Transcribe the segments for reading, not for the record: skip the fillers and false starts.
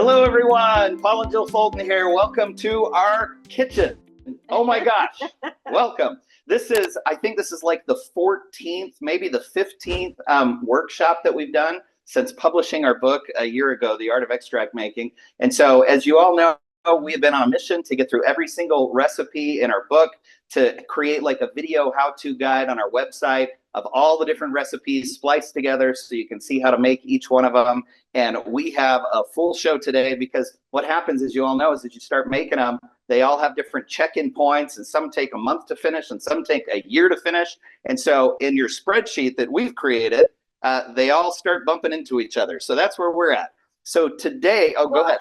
Hello, everyone. Paul and Jill Fulton here. Welcome to our kitchen. Oh my gosh. Welcome. I think this is like the 14th, maybe the 15th workshop that we've done since publishing our book a year ago, The Art of Extract Making. And so, as you all know, we have been on a mission to get through every single recipe in our book, to create like a video how-to guide on our website of all the different recipes spliced together so you can see how to make each one of them. And we have a full show today because what happens, as you all know, is that you start making them, they all have different check-in points, and some take a month to finish and some take a year to finish. And so in your spreadsheet that we've created, they all start bumping into each other. So that's where we're at. So today, go ahead.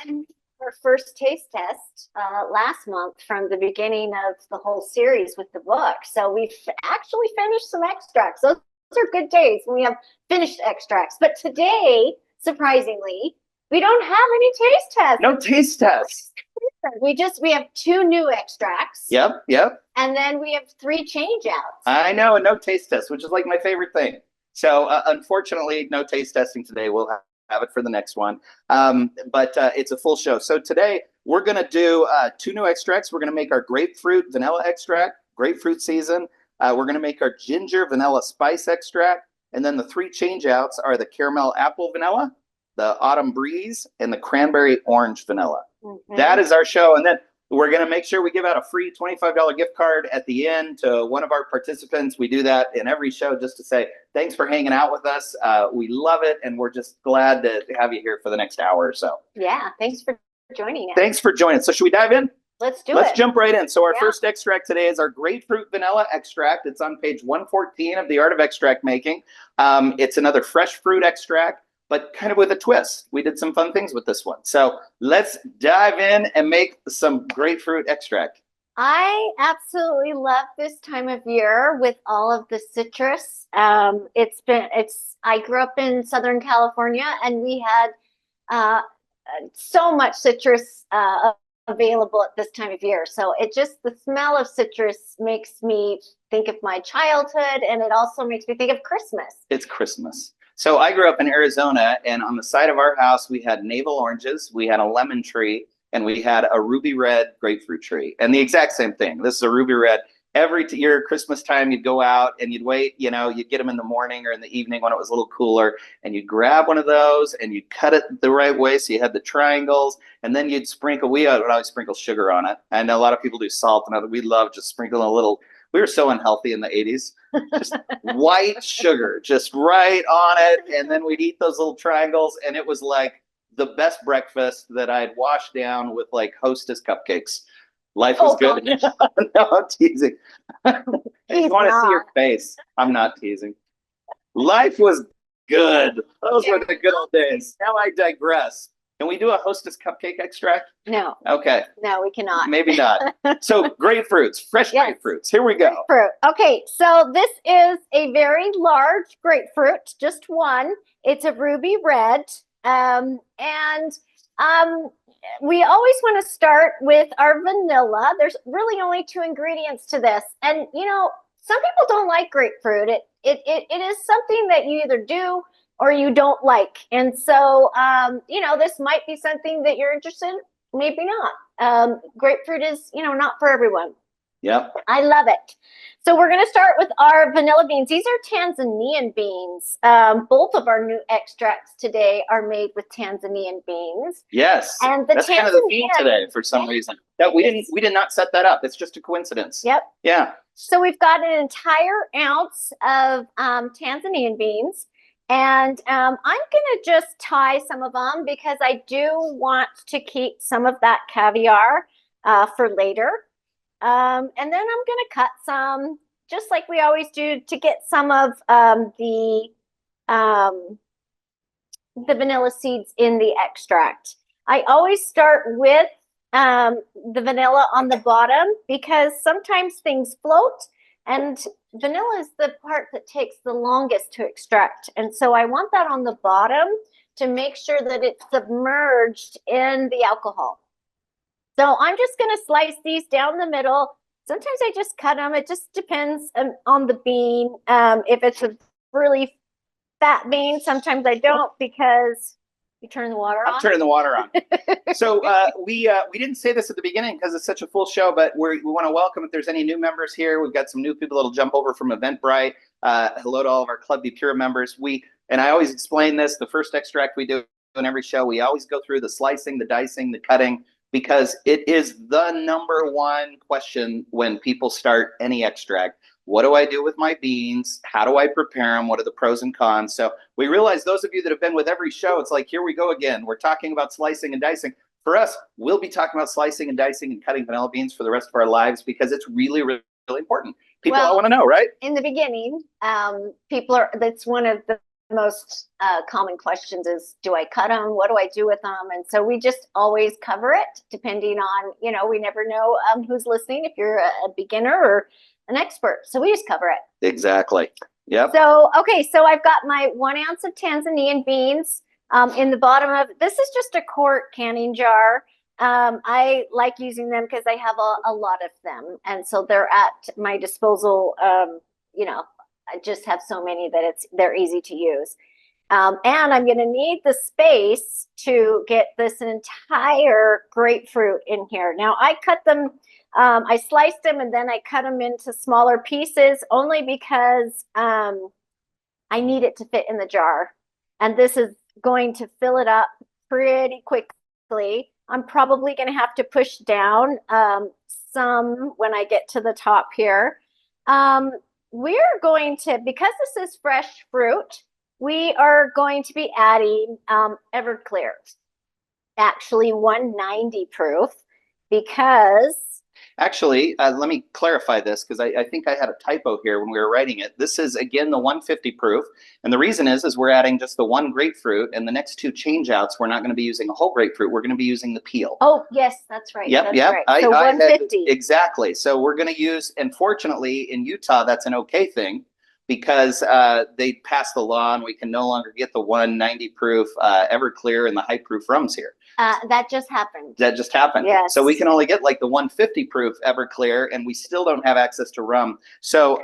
Our first taste test last month from the beginning of the whole series with the book. So we've actually finished some extracts. Those are good days when we have finished extracts. But today, surprisingly, we don't have any taste tests. No taste tests. We have 2 new extracts. Yep. And then we have 3 change outs. I know, and no taste tests, which is like my favorite thing. So unfortunately, no taste testing today. We'll have it for the next one. But it's a full show. So today we're going to do 2 new extracts. We're going to make our grapefruit vanilla extract, grapefruit season. We're going to make our ginger vanilla spice extract. And then the 3 change outs are the caramel apple vanilla, the autumn breeze, and the cranberry orange vanilla. Mm-hmm. That is our show. And then we're going to make sure we give out a free $25 gift card at the end to one of our participants. We do that in every show just to say, thanks for hanging out with us. We love it. And we're just glad to have you here for the next hour or so. Yeah. Thanks for joining us. Thanks for joining. So should we dive in? Let's do it. Let's jump right in. So our first extract today is our grapefruit vanilla extract. It's on page 114 of The Art of Extract Making. It's another fresh fruit extract, but kind of with a twist. We did some fun things with this one. So let's dive in and make some grapefruit extract. I absolutely love this time of year with all of the citrus. I grew up in Southern California, and we had so much citrus available at this time of year. So the smell of citrus makes me think of my childhood, and it also makes me think of Christmas. It's Christmas. So I grew up in Arizona, and on the side of our house, we had navel oranges, we had a lemon tree, and we had a ruby red grapefruit tree. And the exact same thing. This is a ruby red. Every year, Christmas time, you'd go out and you'd wait, you'd get them in the morning or in the evening when it was a little cooler, and you'd grab one of those and you'd cut it the right way so you had the triangles, and then you'd sprinkle, we would always sprinkle sugar on it. I know a lot of people do salt, and we love just sprinkling a little. We were so unhealthy in the 80s. Just white sugar, just right on it. And then we'd eat those little triangles, and it was like the best breakfast that I'd washed down with like Hostess cupcakes. Life was good. No, I'm teasing. I just want to see your face. I'm not teasing. Life was good. Those were the good old days. Now I digress. Can we do a Hostess cupcake extract? No. Okay. No, we cannot. Maybe not. So grapefruits, fresh grapefruits. Here we go. Grapefruit. Okay, so this is a very large grapefruit, just one. It's a ruby red. We always want to start with our vanilla. There's really only 2 ingredients to this. And, some people don't like grapefruit. It is something that you either do or you don't like. And so, this might be something that you're interested in, maybe not. Grapefruit is, not for everyone. Yep. I love it. So we're going to start with our vanilla beans. These are Tanzanian beans. Both of our new extracts today are made with Tanzanian beans. Yes. And that's kind of the theme today for some reason. That we did not set that up. It's just a coincidence. Yep. Yeah. So we've got an entire ounce of Tanzanian beans. And I'm going to just tie some of them because I do want to keep some of that caviar for later. And then I'm going to cut some, just like we always do, to get some of the vanilla seeds in the extract. I always start with the vanilla on the bottom because sometimes things float, and vanilla is the part that takes the longest to extract. And so I want that on the bottom to make sure that it's submerged in the alcohol. So I'm just going to slice these down the middle. Sometimes I just cut them. It just depends on the bean. If it's a really fat bean, sometimes I don't because You turn the water I'm on? turning the water on. So we didn't say this at the beginning because it's such a full show, but we want to welcome if there's any new members here. We've got some new people that'll jump over from Eventbrite. Hello to all of our Club Be Pure members. And I always explain this, the first extract we do in every show, we always go through the slicing, the dicing, the cutting, because it is the number one question when people start any extract. What do I do with my beans? How do I prepare them? What are the pros and cons? So we realize those of you that have been with every show, it's like, here we go again. We're talking about slicing and dicing. For us, we'll be talking about slicing and dicing and cutting vanilla beans for the rest of our lives because it's really, really, really important. People all want to know, right? In the beginning, that's one of the most common questions is, do I cut them? What do I do with them? And so we just always cover it depending on, we never know who's listening, if you're a beginner or an expert. So we just cover it. Exactly. Yep. So, okay. So I've got my 1 ounce of Tanzanian beans in the bottom of, this is just a quart canning jar. I like using them because I have a lot of them. And so they're at my disposal. I just have so many that they're easy to use. And I'm going to need the space to get this entire grapefruit in here. Now I cut them, I sliced them and then I cut them into smaller pieces only because I need it to fit in the jar. And this is going to fill it up pretty quickly. I'm probably going to have to push down some when I get to the top here. We're going to, because this is fresh fruit, we are going to be adding Everclear, actually 190 proof, because actually, let me clarify this because I think I had a typo here when we were writing it. This is, again, the 150 proof. And the reason is we're adding just the one grapefruit, and the next two change outs, we're not going to be using a whole grapefruit. We're going to be using the peel. Oh, yes, that's right. Yep, that's yep. Right. So 150. Exactly. So we're going to use, and fortunately in Utah, that's an okay thing because they passed the law and we can no longer get the 190 proof Everclear and the high proof rums here. That just happened. Yes. So we can only get like the 150 proof Everclear, and we still don't have access to rum. So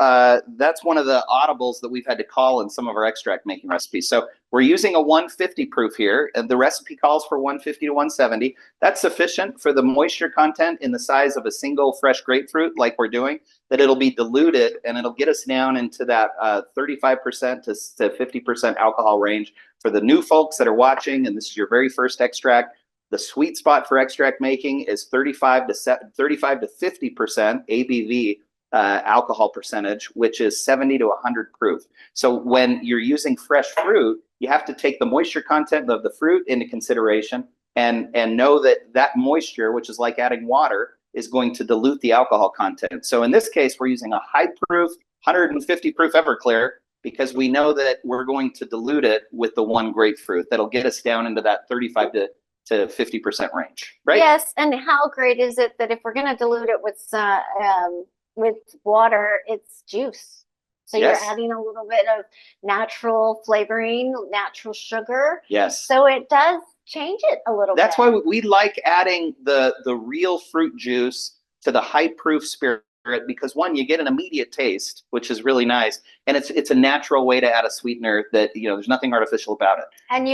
that's one of the audibles that we've had to call in some of our extract making recipes. So we're using a 150 proof here, and the recipe calls for 150 to 170. That's sufficient for the moisture content in the size of a single fresh grapefruit like we're doing, that it'll be diluted and it'll get us down into that 35% to 50% alcohol range. For the new folks that are watching, and this is your very first extract, the sweet spot for extract making is 35 to 50% ABV alcohol percentage, which is 70 to 100 proof. So when you're using fresh fruit, you have to take the moisture content of the fruit into consideration and know that that moisture, which is like adding water, is going to dilute the alcohol content. So in this case, we're using a high proof, 150 proof Everclear, because we know that we're going to dilute it with the one grapefruit. That'll get us down into that 35 to 50% range, right? Yes, and how great is it that if we're going to dilute it with water, it's juice. So yes. You're adding a little bit of natural flavoring, natural sugar. Yes. So it does change it a little bit. That's why we like adding the real fruit juice to the high proof spirit, because one, you get an immediate taste, which is really nice, and it's a natural way to add a sweetener that there's nothing artificial about it. And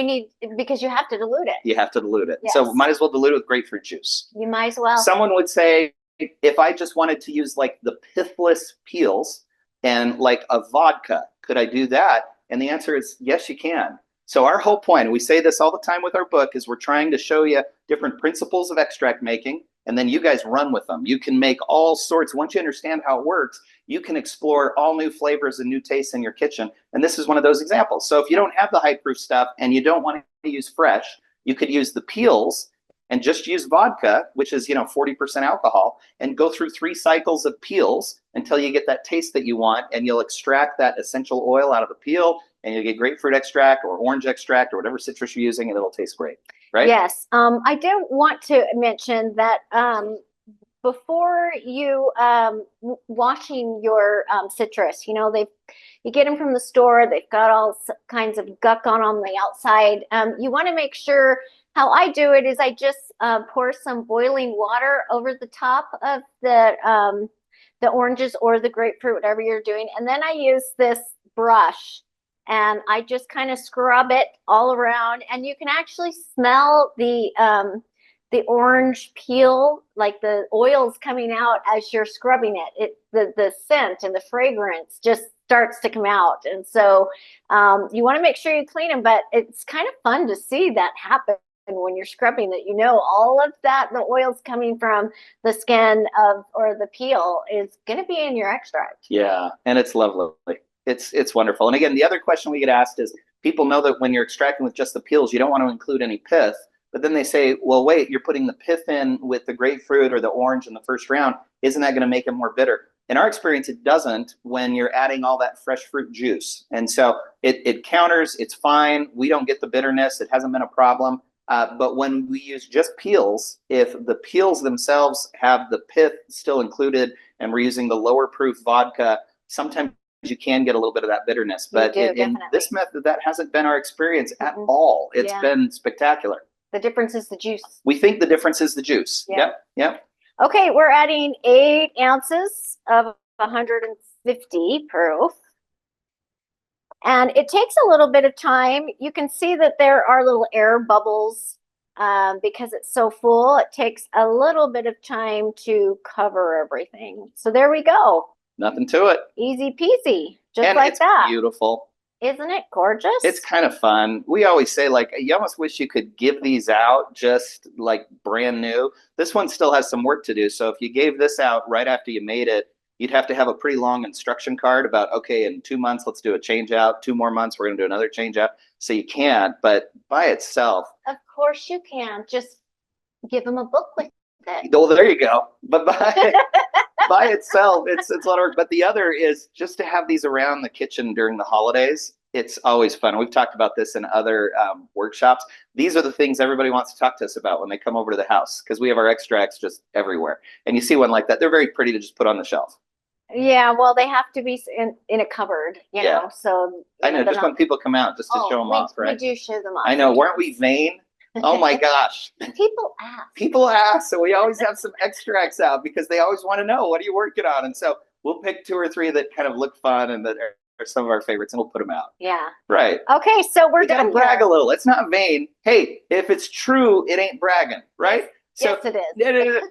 because you have to dilute it. You have to dilute it. Yes. So might as well dilute it with grapefruit juice. You might as well. Someone would say, if I just wanted to use like the pithless peels and like a vodka, could I do that? And the answer is yes, you can. So our whole point, and we say this all the time with our book, is we're trying to show you different principles of extract making, and then you guys run with them. You can make all sorts. Once you understand how it works, you can explore all new flavors and new tastes in your kitchen. And this is one of those examples. So if you don't have the high proof stuff and you don't want to use fresh, you could use the peels and just use vodka, which is 40% alcohol, and go through 3 cycles of peels until you get that taste that you want, and you'll extract that essential oil out of the peel, and you get grapefruit extract or orange extract or whatever citrus you're using, and it'll taste great, right? Yes. I do want to mention that before you washing your citrus, you get them from the store, they've got all kinds of gunk on the outside. You want to make sure. How I do it is I just pour some boiling water over the top of the oranges or the grapefruit, whatever you're doing, and then I use this brush and I just kind of scrub it all around, and you can actually smell the orange peel, like the oils coming out as you're scrubbing it. The scent and the fragrance just starts to come out. And so you want to make sure you clean them, but it's kind of fun to see that happen when you're scrubbing, that all of that, the oils coming from the skin or the peel is going to be in your extract. Yeah, and it's lovely. It's wonderful. And again, the other question we get asked is, people know that when you're extracting with just the peels, you don't want to include any pith. But then they say, well, wait, you're putting the pith in with the grapefruit or the orange in the first round. Isn't that going to make it more bitter? In our experience, it doesn't when you're adding all that fresh fruit juice. And so it counters, it's fine. We don't get the bitterness. It hasn't been a problem. But when we use just peels, if the peels themselves have the pith still included and we're using the lower proof vodka, sometimes you can get a little bit of that bitterness. But in this method, that hasn't been our experience at all. It's been spectacular. The difference is the juice. We think the difference is the juice. Yep. Okay, we're adding 8 ounces of 150 proof. And it takes a little bit of time. You can see that there are little air bubbles because it's so full. It takes a little bit of time to cover everything. So there we go. Nothing to it. Easy peasy, just and like it's that. Beautiful. Isn't it gorgeous? It's kind of fun. We always say, like, you almost wish you could give these out just like brand new. This one still has some work to do. So if you gave this out right after you made it, you'd have to have a pretty long instruction card about, okay, in 2 months, let's do a change out. 2 more months, we're going to do another change out. So you can't, but by itself. Of course you can. Just give them a book with it. Well, there you go. But by itself, it's a lot of work. But the other is just to have these around the kitchen during the holidays. It's always fun. We've talked about this in other workshops. These are the things everybody wants to talk to us about when they come over to the house, because we have our extracts just everywhere. And you see one like that, they're very pretty to just put on the shelf. Yeah, well, they have to be in a cupboard, you know. So I know, just when people come out, just to show them off, right? We do show them off. I know, weren't we vain? Oh my gosh. People ask. People ask. So we always have some extracts out because they always want to know, what are you working on? And so we'll pick 2 or 3 that kind of look fun and that are some of our favorites, and we'll put them out. Yeah. Right. Okay, so we're done. Brag a little. It's not vain. Hey, if it's true, it ain't bragging, right? Yes, it is.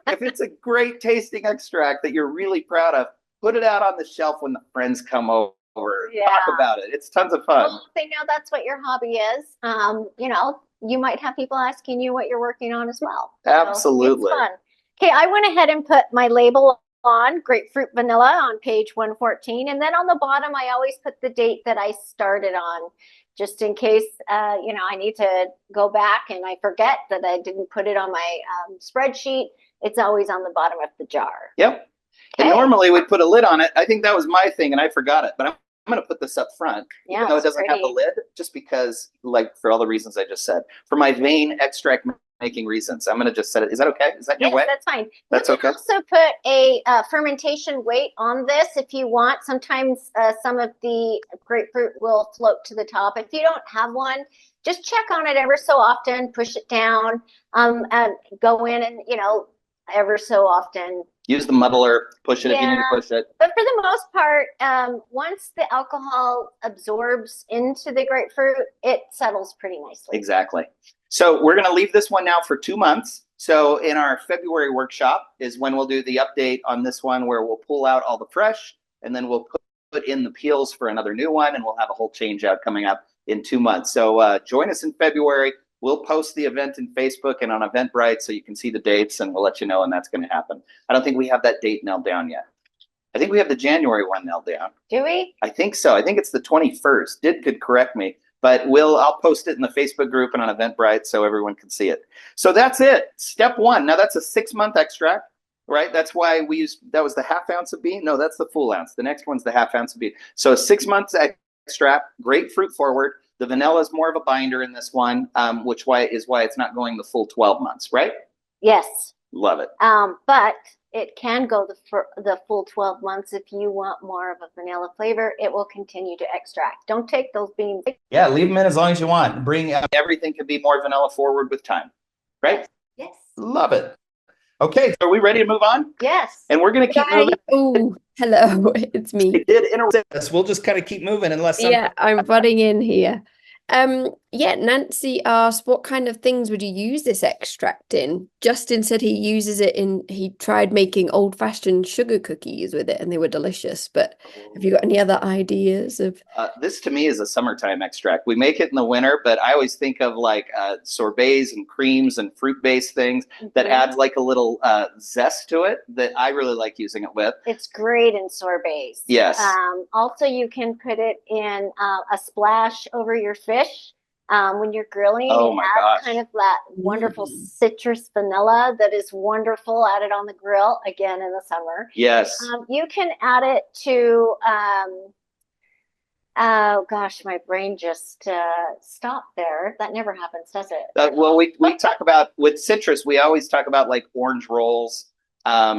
If it's a great tasting extract that you're really proud of, put it out on the shelf when the friends come over. Talk about it. It's tons of fun. Well, they know that's what your hobby is. You know, you might have people asking you what you're working on as well. Absolutely. So it's fun. Okay, I went ahead and put my label on grapefruit vanilla on page 114, and then on the bottom I always put the date that I started on, just in case you know, I need to go back and I forget that I didn't put it on my spreadsheet. It's always on the bottom of the jar. Yep. And normally we'd put a lid on it. I think that was my thing and I forgot it, but I'm going to put this up front, even though it doesn't have the lid, just because, like, for all the reasons I just said, for my vein extract making reasons, I'm going to just set it. Is that okay? Is that your way? That's fine. That's okay. Also put a fermentation weight on this if you want. Sometimes some of the grapefruit will float to the top. If you don't have one, just check on it ever so often, push it down, and go in and, you know, ever so often. Use the muddler, push it if you need to push it. But for the most part, once the alcohol absorbs into the grapefruit, it settles pretty nicely. Exactly. So we're going to leave this one now for 2 months. So in our February workshop is when we'll do the update on this one, where we'll pull out all the fresh, and then we'll put in the peels for another new one, and we'll have a whole change out coming up in 2 months. So join us in February. We'll post the event in Facebook and on Eventbrite so you can see the dates, and we'll let you know when that's going to happen. I don't think we have that date nailed down yet. I think we have the January one nailed down. Do we? I think so. I think it's the 21st. Did could correct me, but I'll post it in the Facebook group and on Eventbrite so everyone can see it. So that's it. Step 1. Now that's a 6-month extract, right? That's why we used, that was the half ounce of bean. No, that's the full ounce. The next one's the half ounce of bean. So 6 months extract, grapefruit forward. The vanilla is more of a binder in this one, which is why it's not going the full 12 months, right? Yes. Love it. But it can go the full 12 months if you want more of a vanilla flavor. It will continue to extract. Don't take those beans. Yeah, leave them in as long as you want. Everything can be more vanilla forward with time, right? Yes. Love it. Okay, so are we ready to move on? Yes. And we're going to keep moving. Ooh. Hello, it's me. It did interrupt us. We'll just kind of keep moving unless something. Yeah, I'm butting in here. Yeah, Nancy asked, what kind of things would you use this extract in? Justin said he tried making old-fashioned sugar cookies with it and they were delicious. But have you got any other ideas of? This to me is a summertime extract. We make it in the winter, but I always think of like sorbets and creams and fruit-based things that adds like a little zest to it that I really like using it with. It's great in sorbets. Yes. Also, you can put it in a splash over your fish when you're grilling. Oh it my adds gosh. kind of that wonderful citrus vanilla that is wonderful added on the grill again in the summer. Yes. You can add it to oh gosh, my brain just stopped there. That never happens, does it? Well, we talk about with citrus, we always talk about like orange rolls,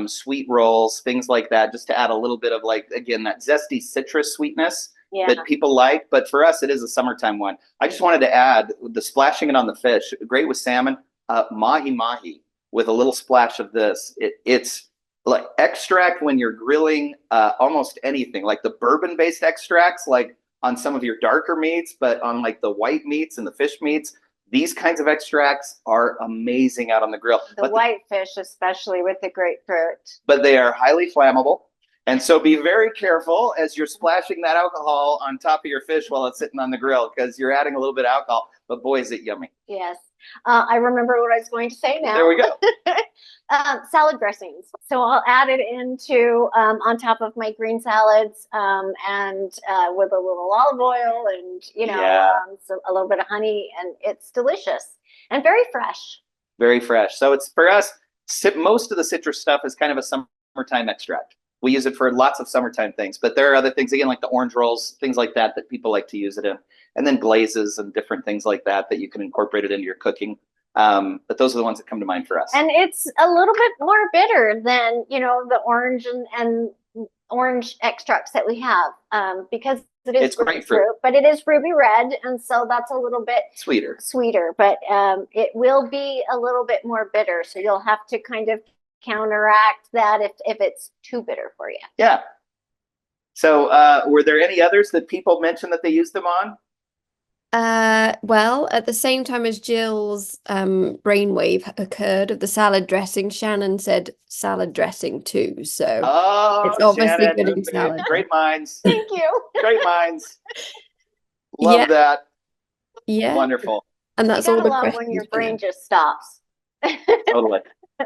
sweet rolls, things like that, just to add a little bit of like, again, that zesty citrus sweetness that people like. But for us, it is a summertime one. I just wanted to add the splashing it on the fish, great with salmon, mahi with a little splash of this. It's like extract when you're grilling almost anything, like the bourbon-based extracts, like on some of your darker meats, but on like the white meats and the fish meats, these kinds of extracts are amazing out on the grill. The white fish, especially with the grapefruit. But they are highly flammable. And so be very careful as you're splashing that alcohol on top of your fish while it's sitting on the grill, because you're adding a little bit of alcohol, but boy, is it yummy. Yes. I remember what I was going to say now. There we go. Salad dressings. So I'll add it into on top of my green salads and with a little olive oil and, so a little bit of honey, and it's delicious and very fresh. Very fresh. So it's for us, most of the citrus stuff is kind of a summertime extract. We use it for lots of summertime things, but there are other things, again, like the orange rolls, things like that people like to use it in. And then glazes and different things like that you can incorporate it into your cooking. But those are the ones that come to mind for us. And it's a little bit more bitter than, the orange and orange extracts that we have because it's grapefruit, but it is ruby red. And so that's a little bit sweeter, but it will be a little bit more bitter. So you'll have to kind of counteract that if it's too bitter for you. Yeah. So were there any others that people mentioned that they used them on? Well, at the same time as Jill's brainwave occurred of the salad dressing, Shannon said salad dressing too. So it's obviously Shannon, good in salad. Great minds. Thank you. Great minds. Love that. Yeah. Wonderful. And that's you all the love questions. when your brain just stops. Totally.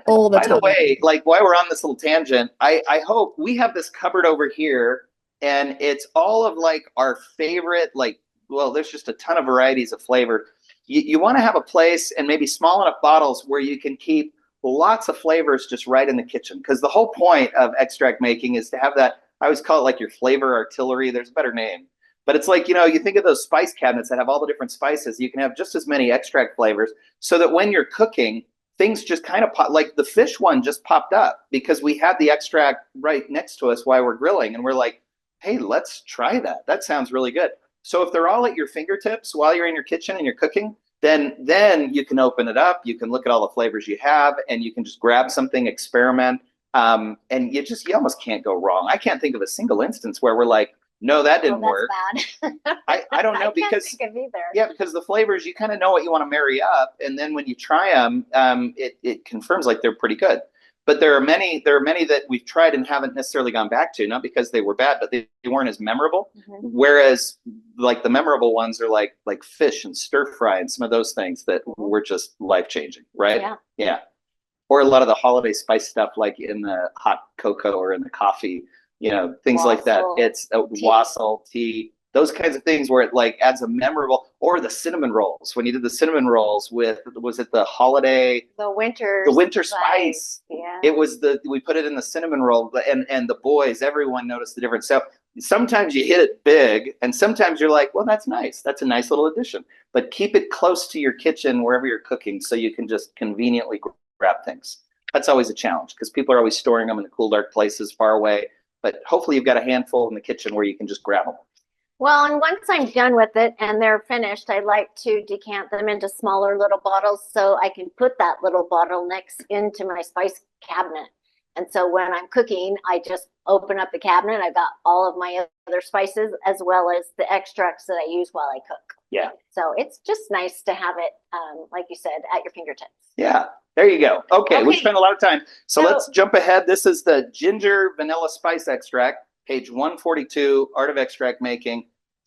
All the time. By the way, like while we're on this little tangent, I hope we have this cupboard over here, and it's all of like our favorite, there's just a ton of varieties of flavor. You want to have a place and maybe small enough bottles where you can keep lots of flavors just right in the kitchen. Because the whole point of extract making is to have that, I always call it like your flavor artillery. There's a better name. But it's like, you think of those spice cabinets that have all the different spices. You can have just as many extract flavors so that when you're cooking, things just kind of pop. Like the fish one just popped up because we had the extract right next to us while we're grilling. And we're like, hey, let's try that. That sounds really good. So if they're all at your fingertips while you're in your kitchen and you're cooking, then you can open it up. You can look at all the flavors you have, and you can just grab something, experiment, and you almost can't go wrong. I can't think of a single instance where we're like, no, that didn't work. Bad. I don't know because because the flavors, you kind of know what you want to marry up, and then when you try them, it confirms like they're pretty good. But there are many that we've tried and haven't necessarily gone back to, not because they were bad, but they weren't as memorable. Mm-hmm. Whereas like the memorable ones are like fish and stir fry and some of those things that were just life changing, right? Yeah. Or a lot of the holiday spice stuff, like in the hot cocoa or in the coffee, things like that. It's wassail, tea, those kinds of things where it like adds a memorable, or the cinnamon rolls. When you did the cinnamon rolls with, was it the holiday? The winter spice. Yeah. It was we put it in the cinnamon roll, and the boys, everyone noticed the difference. So sometimes you hit it big, and sometimes you're like, well, that's nice. That's a nice little addition. But keep it close to your kitchen wherever you're cooking so you can just conveniently grab things. That's always a challenge because people are always storing them in the cool, dark places far away. But hopefully you've got a handful in the kitchen where you can just grab them. Well, and once I'm done with it and they're finished, I like to decant them into smaller little bottles so I can put that little bottle next into my spice cabinet And so when I'm cooking, I just open up the cabinet. I've got all of my other spices as well as the extracts that I use while I cook. Yeah. So it's just nice to have it, like you said, at your fingertips. Yeah. There you go. Okay. We spent a lot of time. So let's jump ahead. This is the ginger vanilla spice extract, page 142, Art of Extract Making.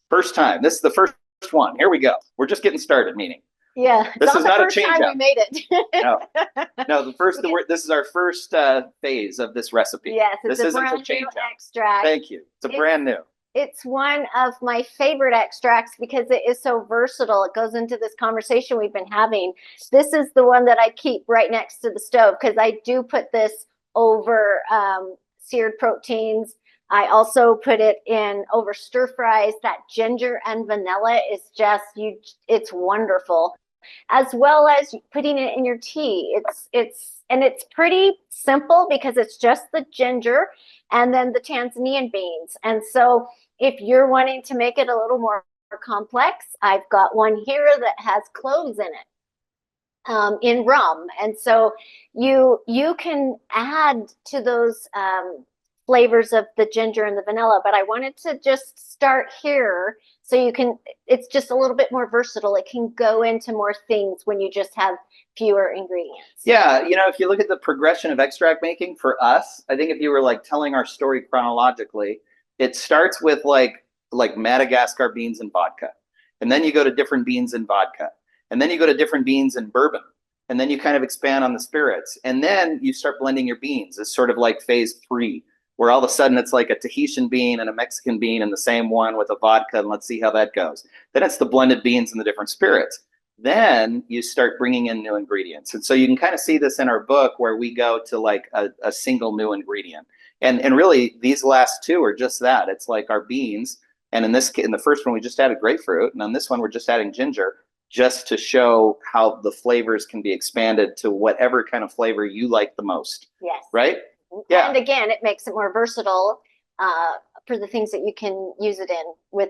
First time. This is the first one. Here we go. We're just getting started, meaning. Yeah. This is not a change up. We made it. No, this is our first phase of this recipe. Yes, this isn't a new extract. Thank you. It's brand new. It's one of my favorite extracts because it is so versatile. It goes into this conversation we've been having. This is the one that I keep right next to the stove because I do put this over seared proteins. I also put it in over stir fries. That ginger and vanilla is just it's wonderful. As well as putting it in your tea. It's pretty simple because it's just the ginger and then the Tanzanian beans. And so if you're wanting to make it a little more complex, I've got one here that has cloves in it, in rum. And so you can add to those flavors of the ginger and the vanilla, but I wanted to just start here so it's just a little bit more versatile. It can go into more things when you just have fewer ingredients. Yeah, if you look at the progression of extract making for us, I think if you were like telling our story chronologically, it starts with like Madagascar beans and vodka. And then you go to different beans and vodka. And then you go to different beans and bourbon. And then you kind of expand on the spirits. And then you start blending your beans. It's sort of like phase 3. Where all of a sudden it's like a Tahitian bean and a Mexican bean in the same one with a vodka, and let's see how that goes. Then it's the blended beans and the different spirits. Then you start bringing in new ingredients. And so you can kind of see this in our book where we go to like a single new ingredient. And really these last two are just that. It's like our beans. And in the first one, we just added grapefruit. And on this one, we're just adding ginger just to show how the flavors can be expanded to whatever kind of flavor you like the most. Yes. Right? Yeah. And again, it makes it more versatile for the things that you can use it in with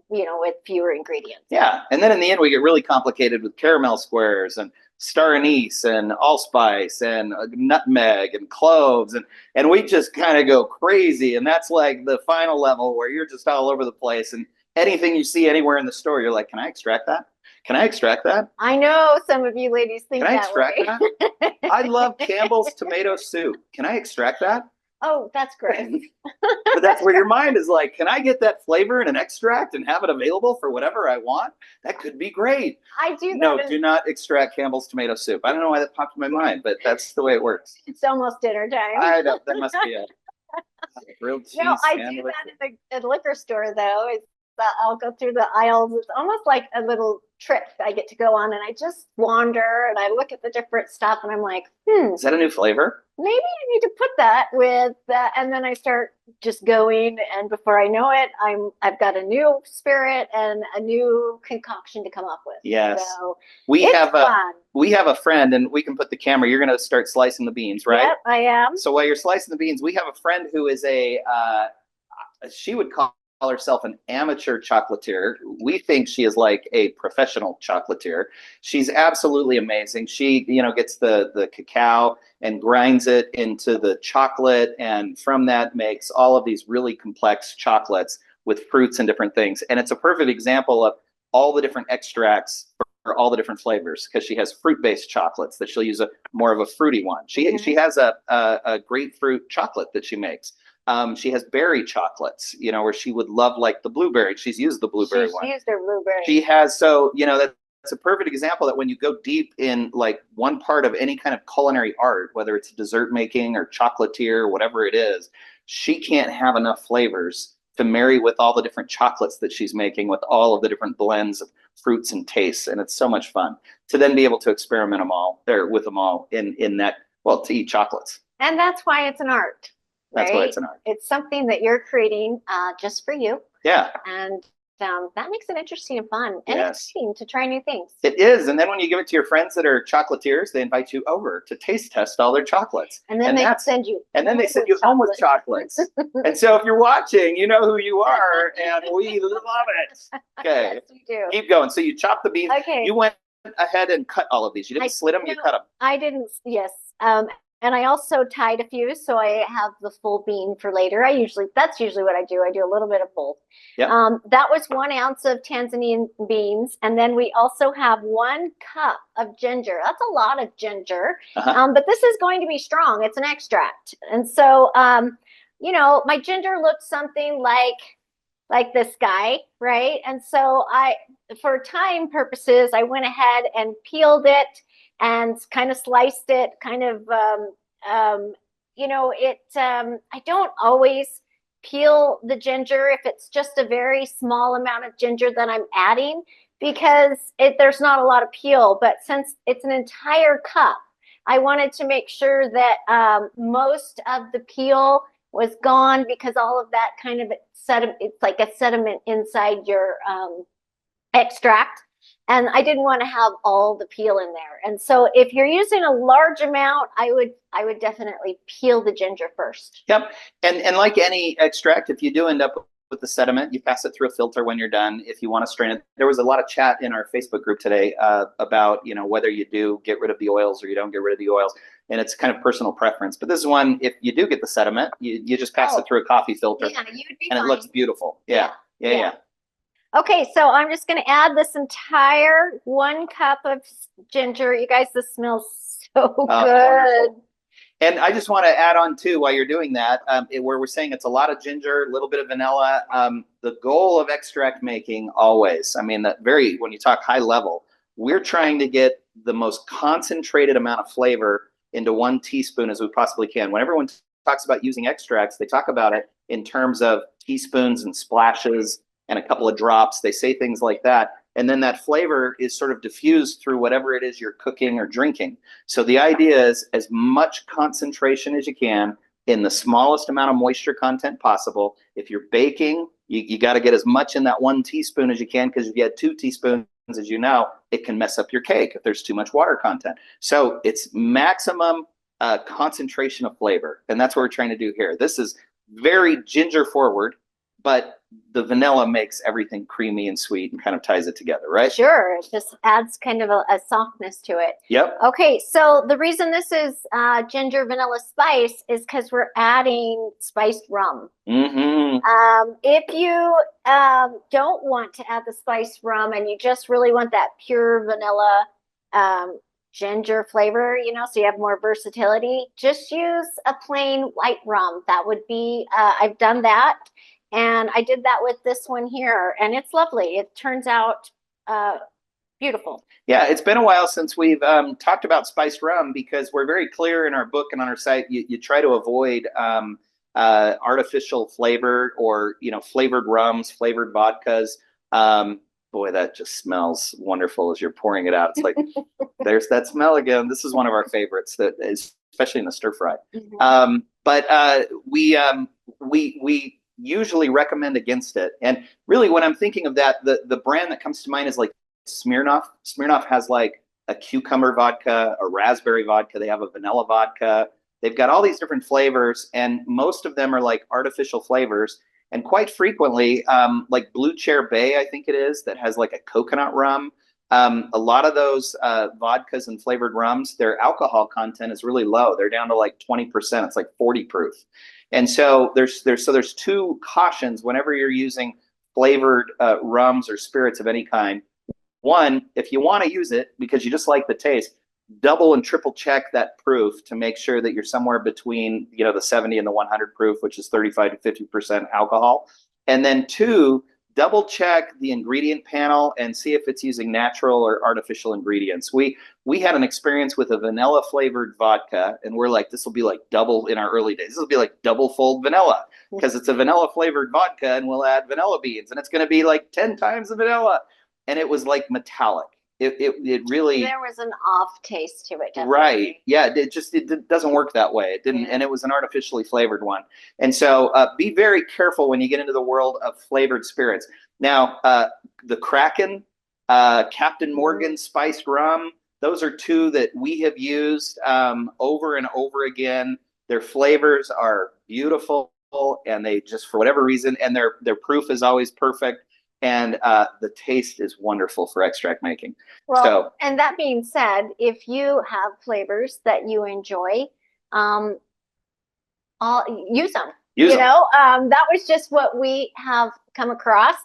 with fewer ingredients. Yeah. And then in the end, we get really complicated with caramel squares and star anise and allspice and nutmeg and cloves. And we just kind of go crazy. And that's like the final level where you're just all over the place. And anything you see anywhere in the store, you're like, can I extract that? Can I extract that? I know some of you ladies think that way. Can I extract that? I love Campbell's tomato soup. Can I extract that? Oh, that's great. But that's where your mind is like, can I get that flavor in an extract and have it available for whatever I want? That could be great. I do that. No, do not extract Campbell's tomato soup. I don't know why that popped in my mind, but that's the way it works. It's almost dinner time. I know, that must be it. Grilled cheese. No, I do that at the liquor store, though. I'll go through the aisles. It's almost like a little trip I get to go on, and I just wander and I look at the different stuff, and I'm like, is that a new flavor? Maybe I need to put that with that, and then I start just going, and before I know it, I've got a new spirit and a new concoction to come up with. Yes, so we have a friend, and we can put the camera. You're going to start slicing the beans, right? Yep, I am. So while you're slicing the beans, we have a friend who is she would call herself an amateur chocolatier. We think she is like a professional chocolatier. She's absolutely amazing. She, gets the cacao and grinds it into the chocolate, and from that makes all of these really complex chocolates with fruits and different things. And it's a perfect example of all the different extracts for all the different flavors, because she has fruit-based chocolates that she'll use more of a fruity one. She has a grapefruit chocolate that she makes. She has berry chocolates, where she would love like the blueberry. She's used the blueberry one. She's used her blueberry. She has, so, that's a perfect example that when you go deep in like one part of any kind of culinary art, whether it's dessert making or chocolatier, whatever it is, she can't have enough flavors to marry with all the different chocolates that she's making with all of the different blends of fruits and tastes. And it's so much fun to then be able to experiment with them all in that, to eat chocolates. And that's why it's an art. That's why it's an art. It's something that you're creating just for you. Yeah. And that makes it interesting and fun and exciting to try new things. It is. And then when you give it to your friends that are chocolatiers, they invite you over to taste test all their chocolates. And then they send you home with chocolates. And so if you're watching, you know who you are, and we love it. Okay. Yes, we do. Keep going. So you chop the beans. Okay. You went ahead and cut all of these. You didn't slit them, you cut them. I didn't, yes. And I also tied a few, so I have the full bean for later. That's usually what I do. I do a little bit of both. Yep. That was 1 ounce of Tanzanian beans. And then we also have 1 cup of ginger. That's a lot of ginger. But this is going to be strong. It's an extract. And so, you know, my ginger looks something like this guy, right? And so for time purposes, I went ahead and peeled it and kind of sliced it, kind of, you know, I don't always peel the ginger if it's just a very small amount of ginger that I'm adding, because there's not a lot of peel. But since it's an entire cup, I wanted to make sure that most of the peel was gone, because all of that kind of sediment, it's like a sediment inside your extract. And I didn't want to have all the peel in there. And so if you're using a large amount, I would definitely peel the ginger first. Yep. And like any extract, if you do end up with the sediment, you pass it through a filter when you're done. If you want to strain it, there was a lot of chat in our Facebook group today about, you know, whether you do get rid of the oils or you don't get rid of the oils. And it's kind of personal preference. But this is one, if you do get the sediment, you just pass it through a coffee filter. Yeah, you'd be and fine. It looks beautiful. Yeah. Okay, so I'm just going to add this entire 1 cup of ginger. You guys, this smells so good. Wonderful. And I just want to add on too, while you're doing that, where we're saying it's a lot of ginger, a little bit of vanilla. The goal of extract making always, I mean, when you talk high level, we're trying to get the most concentrated amount of flavor into 1 teaspoon as we possibly can. When everyone talks about using extracts, they talk about it in terms of teaspoons and splashes and a couple of drops. They say things like that. And then that flavor is sort of diffused through whatever it is you're cooking or drinking. So the idea is as much concentration as you can in the smallest amount of moisture content possible. If you're baking, you got to get as much in that 1 teaspoon as you can, because if you add 2 teaspoons, as you know, it can mess up your cake if there's too much water content. So it's maximum concentration of flavor. And that's what we're trying to do here. This is very ginger forward, but the vanilla makes everything creamy and sweet and kind of ties it together, right? Sure. It just adds kind of a softness to it. Yep. Okay, so the reason this is ginger vanilla spice is because we're adding spiced rum. If you don't want to add the spiced rum and you just really want that pure vanilla ginger flavor, you know, so you have more versatility, just use a plain white rum. That would be, I've done that. And I did that with this one here, and it's lovely. It turns out beautiful. Yeah, it's been a while since we've talked about spiced rum, because we're very clear in our book and on our site. You try to avoid artificial flavor or, you know, flavored rums, flavored vodkas. Boy, that just smells wonderful as you're pouring it out. It's like, there's that smell again. This is one of our favorites, that is, especially in the stir fry. But we usually recommend against it. And really, when I'm thinking of that, the brand that comes to mind is like Smirnoff. Smirnoff has like a cucumber vodka, a raspberry vodka. They have a vanilla vodka. They've got all these different flavors, and most of them are like artificial flavors. And quite frequently, like Blue Chair Bay, I think it is, that has like a coconut rum. A lot of those vodkas and flavored rums, their alcohol content is really low. They're down to like 20%. It's like 40 proof. And so there's 2 cautions whenever you're using flavored rums or spirits of any kind. One, if you want to use it because you just like the taste, double and triple check that proof to make sure that you're somewhere between, you know, the 70 and the 100 proof, which is 35 to 50% alcohol. And then 2, double check the ingredient panel and see if it's using natural or artificial ingredients. We had an experience with a vanilla flavored vodka, and we're like, this will be like double in our early days. This will be like double fold vanilla, because it's a vanilla flavored vodka, and we'll add vanilla beans, and it's going to be like 10 times the vanilla. And it was like metallic. It really, there was an off taste to it, definitely. Right? Yeah, it doesn't work that way. It didn't, yeah. And it was an artificially flavored one. And so be very careful when you get into the world of flavored spirits. Now, the Kraken, Captain Morgan spiced rum, those are 2 that we have used over and over again. Their flavors are beautiful, and they just, for whatever reason, and their proof is always perfect. And the taste is wonderful for extract making. Well, and that being said, if you have flavors that you enjoy, um, I'll use them. Use You them. know, that was just what we have come across.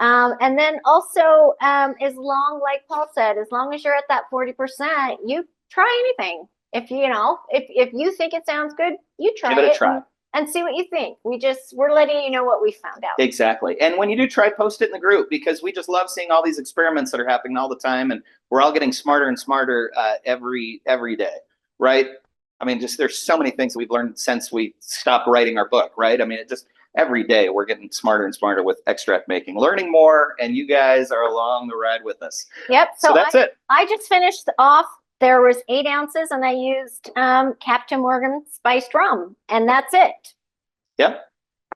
And then also, as long, like Paul said, as long as you're at that 40%, you try anything. If you know, if you think it sounds good, you try Give it a it try. and see what you think. We're letting you know what we found out. Exactly. And when you do try, post it in the group, because we just love seeing all these experiments that are happening all the time, and we're all getting smarter and smarter every day, right? I mean, just there's so many things that we've learned since we stopped writing our book, right? I mean, it just every day we're getting smarter and smarter with extract making, learning more, and you guys are along the ride with us. Yep. So that's it. I just finished off. There was 8 ounces, and I used Captain Morgan spiced rum, and that's it. Yep.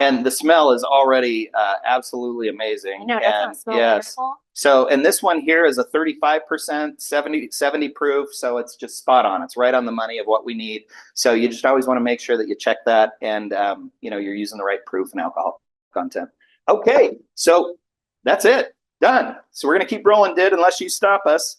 And the smell is already absolutely amazing. No, it doesn't smell wonderful. So, and this one here is a 35%, 70 proof. So it's just spot on. It's right on the money of what we need. So you just always want to make sure that you check that, and you know, you're using the right proof and alcohol content. Okay. So that's it. Done. So we're going to keep rolling, unless you stop us.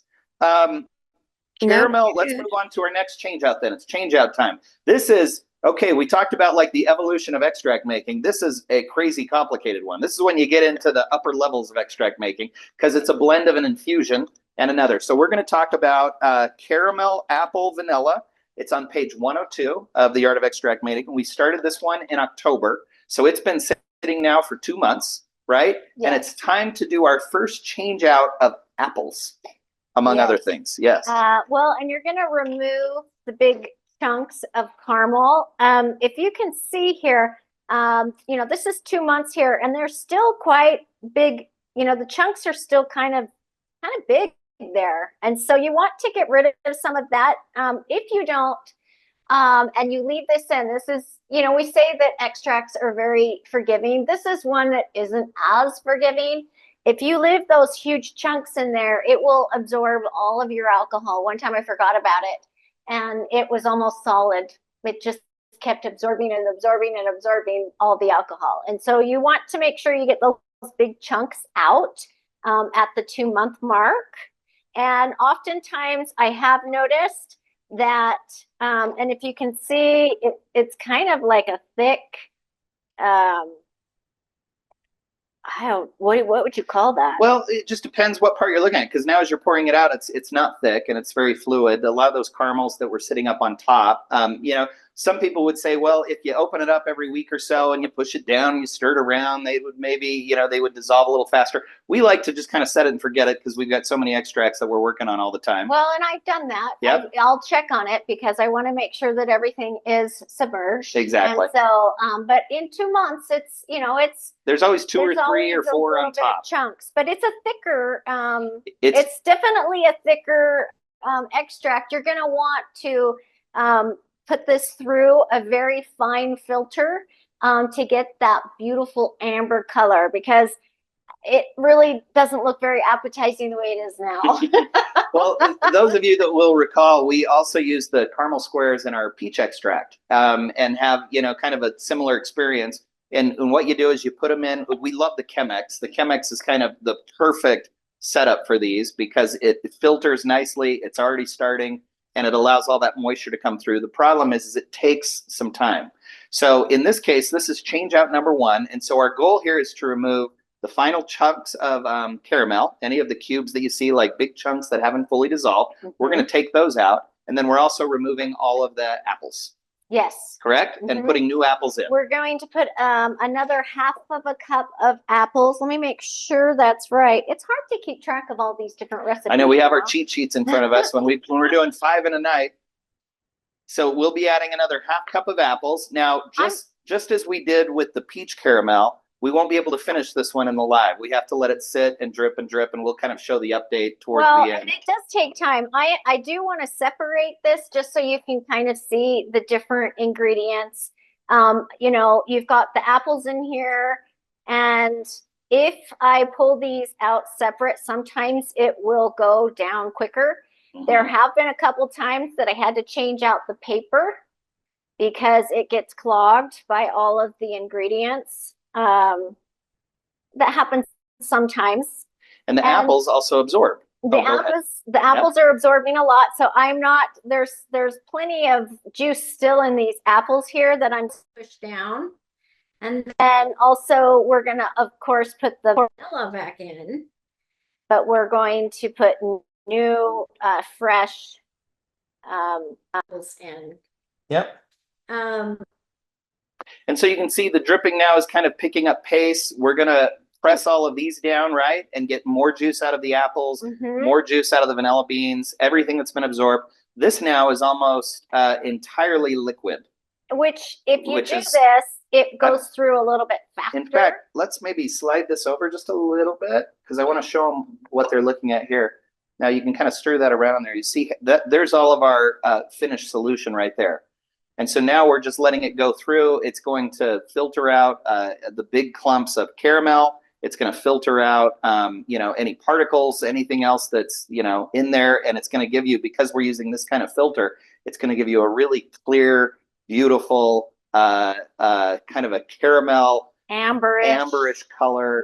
Caramel, let's move on to our next change out then. It's change out time. This is, okay, we talked about like the evolution of extract making. This is a crazy complicated one. This is when you get into the upper levels of extract making, because it's a blend of an infusion and another. So we're going to talk about caramel, apple, vanilla. It's on page 102 of The Art of Extract Making. We started this one in October. So it's been sitting now for 2 months, right? Yes. And it's time to do our first change out of apples, among other things. Yes. Well, and you're going to remove the big chunks of caramel. If you can see here, you know, this is 2 months here, and they're still quite big. You know, the chunks are still kind of big there. And so you want to get rid of some of that. If you don't, and you leave this in, this is, you know, we say that extracts are very forgiving. This is one that isn't as forgiving. If you leave those huge chunks in there, it will absorb all of your alcohol. One time I forgot about it, and it was almost solid. It just kept absorbing and absorbing and absorbing all the alcohol. And so you want to make sure you get those big chunks out at the 2-month mark. And oftentimes I have noticed that, and if you can see, it's kind of like a thick, what would you call that? Well, it just depends what part you're looking at, because now as you're pouring it out, it's not thick and it's very fluid. A lot of those caramels that were sitting up on top, you know, some people would say, well, if you open it up every week or so and you push it down and you stir it around, they would maybe, you know, they would dissolve a little faster. We like to just kind of set it and forget it, because we've got so many extracts that we're working on all the time. Well, and I've done that. Yep. I'll check on it because I want to make sure that everything is submerged. Exactly. And so, but in 2 months, it's, you know, there's always 2 or 3 or 4 on top. Chunks, but it's a thicker, it's definitely a thicker extract. You're going to want to put this through a very fine filter to get that beautiful amber color, because it really doesn't look very appetizing the way it is now. Well, those of you that will recall, we also use the caramel squares in our peach extract, and have, you know, kind of a similar experience. And what you do is you put them in. We love the Chemex. The Chemex is kind of the perfect setup for these, because it filters nicely. It's already starting, and it allows all that moisture to come through. The problem is it takes some time. So in this case, this is change out number 1. And so our goal here is to remove the final chunks of caramel, any of the cubes that you see, like big chunks that haven't fully dissolved. Mm-hmm. We're going to take those out. And then we're also removing all of the apples. Yes. Correct? Mm-hmm. And putting new apples in. We're going to put another 1/2 cup of apples. Let me make sure that's right. It's hard to keep track of all these different recipes. I know we have our cheat sheets in front of us when we're doing 5 in a night. So we'll be adding another 1/2 cup of apples. Now, just as we did with the peach caramel, we won't be able to finish this one in the live. We have to let it sit and drip, and we'll kind of show the update towards the end. And it does take time. I do want to separate this just so you can kind of see the different ingredients. You know, you've got the apples in here, and if I pull these out separate, sometimes it will go down quicker. Mm-hmm. There have been a couple times that I had to change out the paper because it gets clogged by all of the ingredients. That happens sometimes. And the apples also absorb. the go ahead. apples are absorbing a lot, so I'm not, there's plenty of juice still in these apples here that I'm push down. And then also we're gonna, of course, put the vanilla back in, but we're going to put new, fresh apples in. Yep. Um, And so you can see the dripping now is kind of picking up pace. We're gonna press all of these down, right? And get more juice out of the apples, more juice out of the vanilla beans, everything that's been absorbed. This now is almost entirely liquid. which if you Which do is- this, it goes through a little bit faster. In fact, let's maybe slide this over just a little bit because I want to show them what they're looking at here. Now you can kind of stir that around there. You see that there's all of our finished solution right there. And so now we're just letting it go through. It's going to filter out the big clumps of caramel. It's going to filter out, any particles, anything else that's, in there. And it's going to give you, because we're using this kind of filter, it's going to give you a really clear, beautiful, kind of a caramel, amberish color,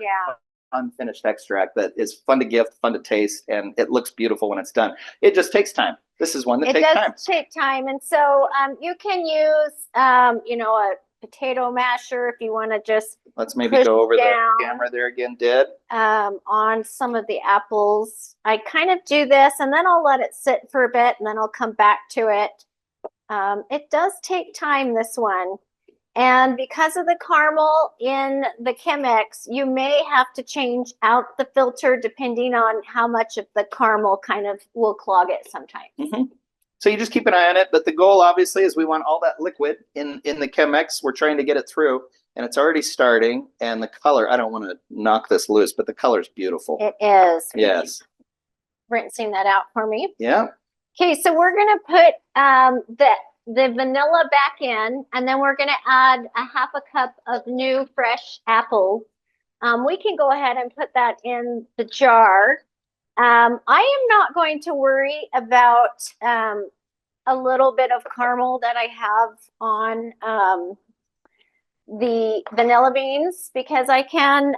unfinished extract that is fun to gift, fun to taste, and it looks beautiful when it's done. It just takes time. This is one that takes time. It does take time. And so you can use, a potato masher if you want to just Let's maybe push go over down, the camera there again, Did. on some of the apples. I kind of do this and then I'll let it sit for a bit and then I'll come back to it. It does take time, this one. And because of the caramel in the Chemex, you may have to change out the filter depending on how much of the caramel kind of will clog it sometimes. So you just keep an eye on it. But the goal, obviously, is we want all that liquid in the Chemex. We're trying to get it through, and it's already starting. And the color, I don't want to knock this loose, but the color is beautiful. It is. Yes. Rinsing that out for me. Yeah. Okay, so we're going to put the vanilla back in, and then we're going to add a half a cup of new fresh apple. We can go ahead and put that in the jar. I am not going to worry about a little bit of caramel that I have on the vanilla beans, because I can,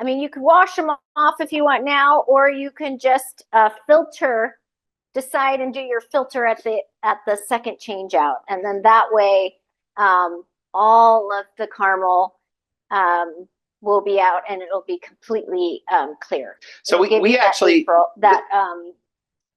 you can wash them off if you want now, or you can just decide and do your filter at the second change out. And then that way, all of the caramel will be out and it'll be completely clear. So we actually, that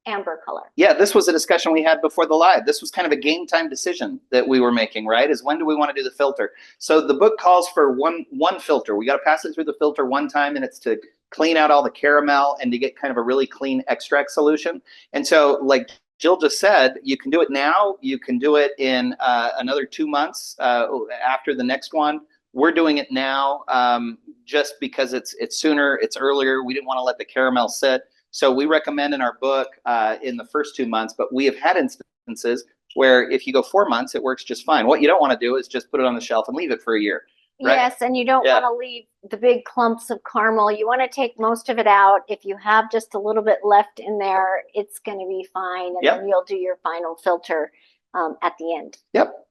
amber color. Yeah, this was a discussion we had before the live. This was kind of a game time decision that we were making, right? Is when do we want to do the filter? So the book calls for one filter. We got to pass it through the filter one time, and it's to clean out all the caramel and to get kind of a really clean extract solution. And so, like Jill just said, you can do it now. You can do it in another 2 months after the next one. We're doing it now just because it's sooner, it's earlier. We didn't want to let the caramel sit. So we recommend in our book in the first 2 months, but we have had instances where if you go 4 months, it works just fine. What you don't want to do is just put it on the shelf and leave it for a year. Right? Yes, and you don't want to leave the big clumps of caramel. You want to take most of it out. If you have just a little bit left in there, it's going to be fine. And then you'll do your final filter at the end. Yep.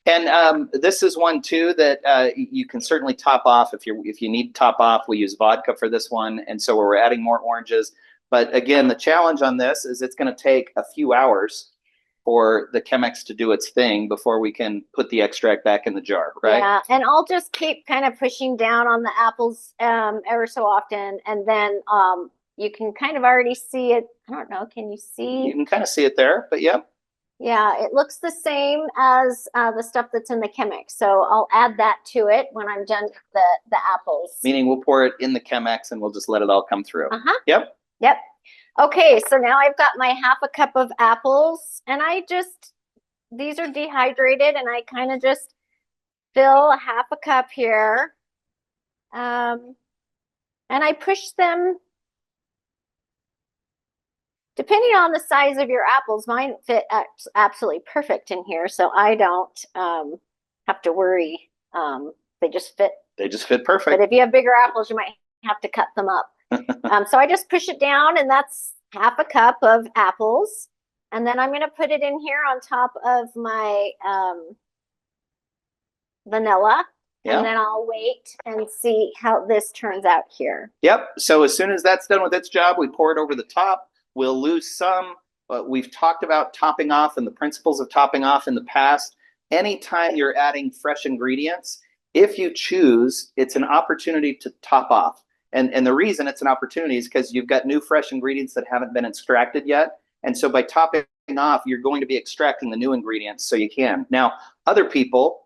And this is one too that you can certainly top off if you need to top off. We use vodka for this one, and so we're adding more oranges. But again, the challenge on this is it's going to take a few hours for the Chemex to do its thing before we can put the extract back in the jar, right? Yeah, and I'll just keep kind of pushing down on the apples ever so often, and then you can kind of already see it. I don't know, can you see? You can kind of see it there, but yeah. Yeah, it looks the same as the stuff that's in the Chemex. So I'll add that to it when I'm done with the apples. Meaning we'll pour it in the Chemex and we'll just let it all come through. Yep. Yep. Okay, so now I've got my half a cup of apples, and these are dehydrated, and I kind of just fill a half a cup here. And I push them, depending on the size of your apples. Mine fit absolutely perfect in here, so I don't have to worry. They just fit. They just fit perfect. But if you have bigger apples, you might have to cut them up. So I just push it down, and that's half a cup of apples. And then I'm going to put it in here on top of my vanilla. Yeah. And then I'll wait and see how this turns out here. Yep. So as soon as that's done with its job, we pour it over the top. We'll lose some. We've talked about topping off and the principles of topping off in the past. Anytime you're adding fresh ingredients, if you choose, it's an opportunity to top off. And the reason it's an opportunity is because you've got new fresh ingredients that haven't been extracted yet. And so by topping off, you're going to be extracting the new ingredients so you can. Now, other people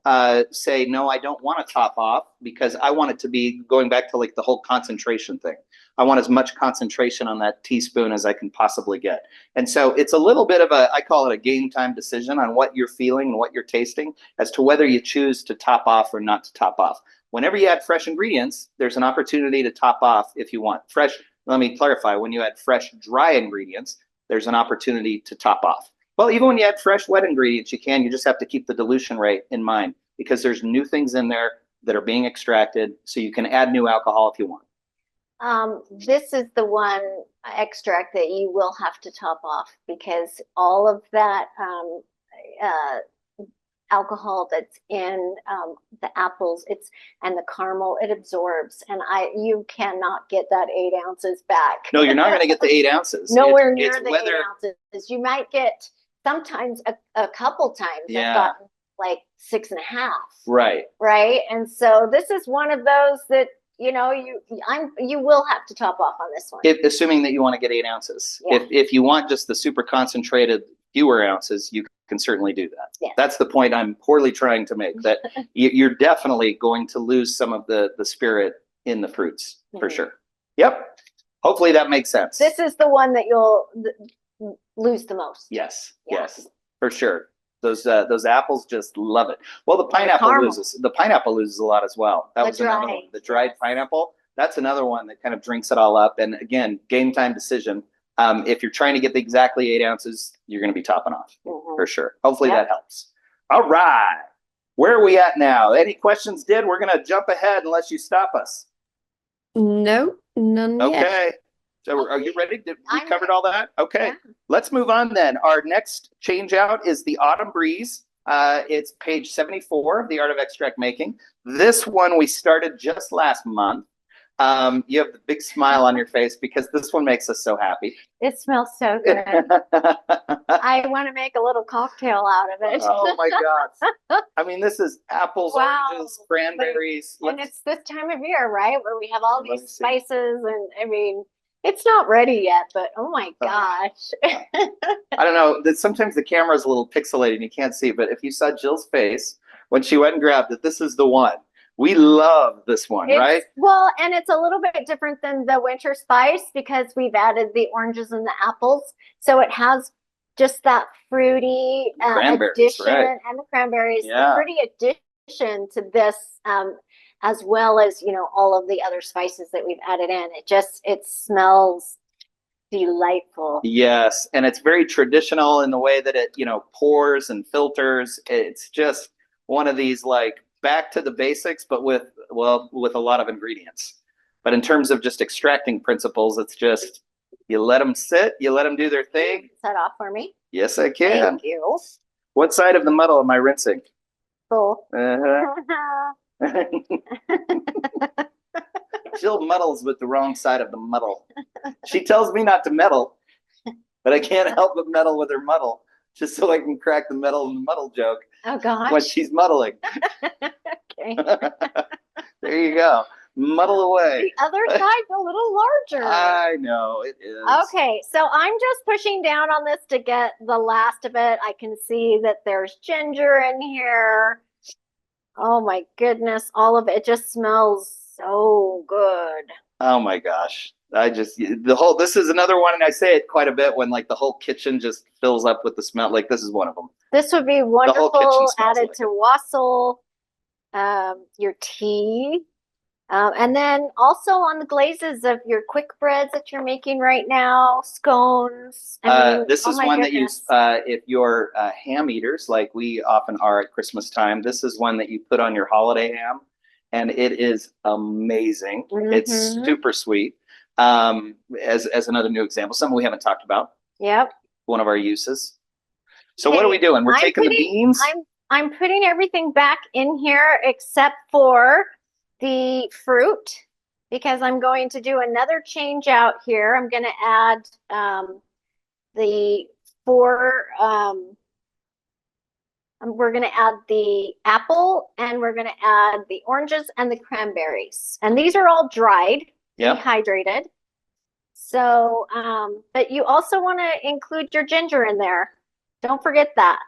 say, no, I don't want to top off because I want it to be going back to like the whole concentration thing. I want as much concentration on that teaspoon as I can possibly get. And so it's a little bit of a, I call it a game time decision on what you're feeling and what you're tasting as to whether you choose to top off or not to top off. Whenever you add fresh ingredients, there's an opportunity to top off if you want. Fresh, let me clarify, when you add fresh dry ingredients, there's an opportunity to top off. Well, even when you add fresh wet ingredients, you can. You just have to keep the dilution rate in mind because there's new things in there that are being extracted, so you can add new alcohol if you want. This is the one extract that you will have to top off because all of that alcohol that's in the apples, and the caramel, it absorbs, and you cannot get that 8 ounces back. No, you're not going to get the 8 ounces. Nowhere near the 8 ounces. You might get sometimes a couple times. Yeah. I've gotten like 6.5. Right. Right. And so this is one of those that, you know, you will have to top off on this one. Assuming that you want to get 8 ounces. Yeah. If you want just the super concentrated, fewer ounces, you can certainly do that. Yes. That's the point I'm poorly trying to make, that you're definitely going to lose some of the spirit in the fruits, for sure. Yep. Hopefully that makes sense. This is the one that you'll lose the most. Yes. Yeah. Yes, for sure. Those apples just love it. Well, the pineapple loses. The pineapple loses a lot as well. That was another one. The dried pineapple. That's another one that kind of drinks it all up. And again, game time decision. If you're trying to get the exactly 8 ounces, you're going to be topping off for sure. Hopefully that helps. All right. Where are we at now? Any questions, Did? We're going to jump ahead unless you stop us. No, none yet. Okay. So are you ready? We covered ready. all that? Okay. Yeah. Let's move on then. Our next change out is the Autumn Breeze. It's page 74 of The Art of Extract Making. This one we started just last month. You have the big smile on your face because this one makes us so happy. It smells so good. I want to make a little cocktail out of it. Oh my gosh. I mean, this is apples, Wow. oranges, cranberries. And it's this time of year, right? Where we have all Let me these see. spices, and I mean, it's not ready yet, but oh my gosh. I don't know. Sometimes the camera is a little pixelated and you can't see, but if you saw Jill's face when she went and grabbed it, this is the one. We love this one, right? Well, and it's a little bit different than the winter spice because we've added the oranges and the apples. So it has just that fruity addition, right. and the cranberries, Yeah. the fruity addition to this, as well as, you know, all of the other spices that we've added in. It smells delightful. Yes, and it's very traditional in the way that it, pours and filters. It's just one of these like back to the basics, but with a lot of ingredients. But in terms of just extracting principles, it's just you let them sit, you let them do their thing. Set off for me. Yes, I can. Thank you. What side of the muddle am I rinsing? Cool. Uh-huh. Jill muddles with the wrong side of the muddle. She tells me not to meddle, but I can't help but meddle with her muddle, just so I can crack the meddle and the muddle joke Oh gosh. when she's muddling. Okay. There you go. Muddle away. The other side's a little larger. I know it is. Okay, so I'm just pushing down on this to get the last of it. I can see that there's ginger in here. Oh my goodness, all of it just smells so good. Oh my gosh. This is another one, and I say it quite a bit when like the whole kitchen just fills up with the smell. Like this is one of them. This would be kitchen wonderful smells added like to wassail, your tea. And then also on the glazes of your quick breads that you're making right now, scones. This oh is my one goodness. that if you're ham eaters, like we often are at Christmas time, this is one that you put on your holiday ham, and it is amazing. It's super sweet. As another new example, something we haven't talked about. Yep. One of our uses. So Okay, what are we doing? We're taking the beans. I'm putting everything back in here except for the fruit because I'm going to do another change out here. I'm going to add the we're going to add the apple and we're going to add the oranges and the cranberries. And these are all dried, dehydrated. So, but you also want to include your ginger in there. Don't forget that.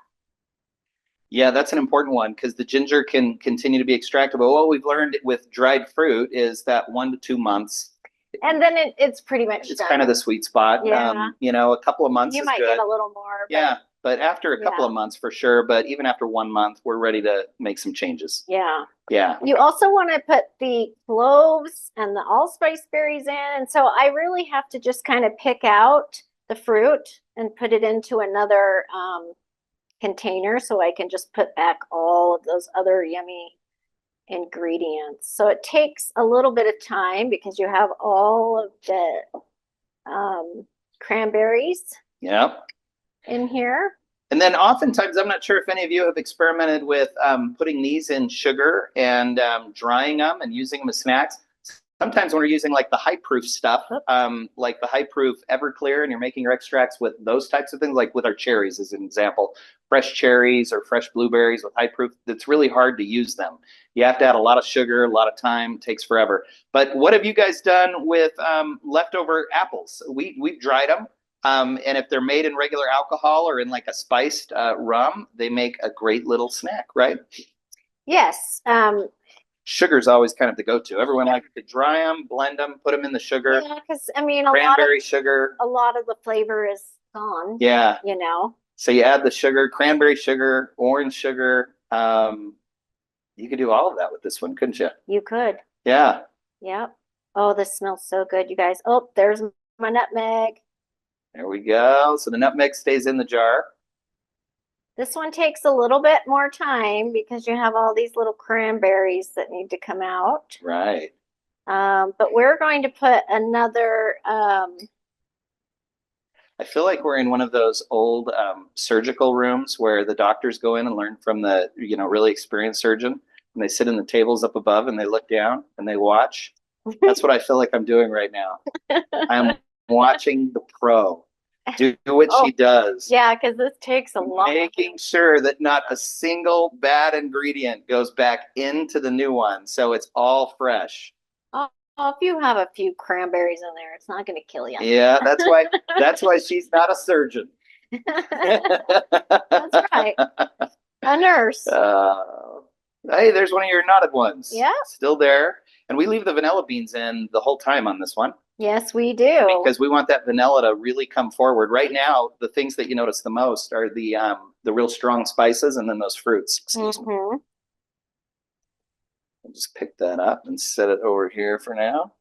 Yeah, that's an important one because the ginger can continue to be extracted. But what we've learned with dried fruit is that 1 to 2 months. And then it's pretty much it's done. kind of the sweet spot. Yeah. You know, a couple of months You is might good. get a little more. Yeah, but after a couple of months for sure. But even after 1 month, we're ready to make some changes. Yeah. Yeah. You also want to put the cloves and the allspice berries in. And so I really have to just kind of pick out the fruit and put it into another container so I can just put back all of those other yummy ingredients. So it takes a little bit of time because you have all of the cranberries in here. And then oftentimes, I'm not sure if any of you have experimented with putting these in sugar and drying them and using them as snacks. Sometimes when we're using like the high proof stuff, like the high proof Everclear, and you're making your extracts with those types of things, like with our cherries as an example, fresh cherries or fresh blueberries with high proof, it's really hard to use them. You have to add a lot of sugar, a lot of time, it takes forever. But what have you guys done with leftover apples? We've dried them. And if they're made in regular alcohol or in like a spiced rum, they make a great little snack, right? Yes. Sugar's always kind of the go-to. Everyone likes to dry them, blend them, put them in the sugar. Yeah, because I mean, cranberry sugar. A lot of the flavor is gone. Yeah. You know. So you add the sugar, cranberry sugar, orange sugar. You could do all of that with this one, couldn't you? You could. Yeah. Yep. Oh, this smells so good, you guys. Oh, there's my nutmeg. There we go. So the nutmeg stays in the jar. This one takes a little bit more time because you have all these little cranberries that need to come out. Right. But we're going to put another. I feel like we're in one of those old surgical rooms where the doctors go in and learn from the really experienced surgeon, and they sit in the tables up above and they look down and they watch. That's what I feel like I'm doing right now. I'm watching the pro do what she does. Yeah, because this takes a lot. Making sure that not a single bad ingredient goes back into the new one, so it's all fresh. Oh, if you have a few cranberries in there, it's not going to kill you. Yeah, that's why she's not a surgeon. That's right. A nurse. Hey, there's one of your knotted ones. Yeah. Still there. And we leave the vanilla beans in the whole time on this one. Yes, we do. Because we want that vanilla to really come forward. Right now, the things that you notice the most are the real strong spices and then those fruits. Excuse me. I'll just pick that up and set it over here for now.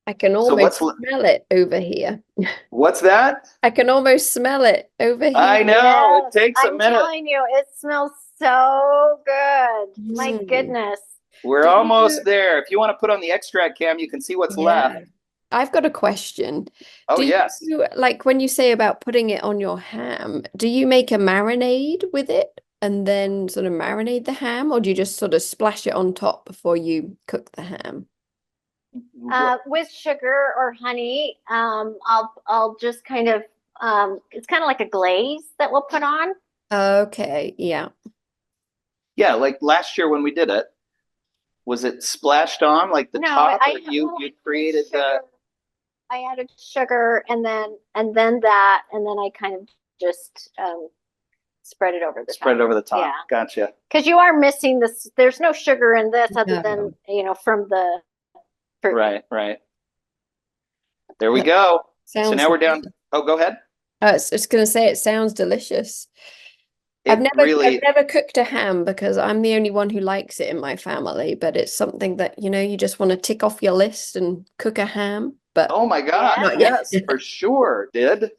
I can almost smell it over here. What's that? I can almost smell it over here. I know. Yes, it takes a minute. I'm telling you, it smells so good. My goodness. We're almost there. If you want to put on the extract cam, you can see what's left. I've got a question. Oh, yes. Like when you say about putting it on your ham, do you make a marinade with it and then sort of marinate the ham, or do you just sort of splash it on top before you cook the ham? With sugar or honey, I'll just kind of it's kind of like a glaze that we'll put on. Okay, yeah. Yeah, like last year when we did it, was it splashed on like the top? Or you created the. I added sugar and then that, and then I kind of just spread it over the top. Spread it over the top. Yeah. Gotcha. Because you are missing this. There's no sugar in this other than from the fruit. Right. There we go. So now we're down. Oh, go ahead. I was just going to say it sounds delicious. I've never cooked a ham because I'm the only one who likes it in my family, but it's something that, you just want to tick off your list and cook a ham. But oh my God, yes, for sure, Did.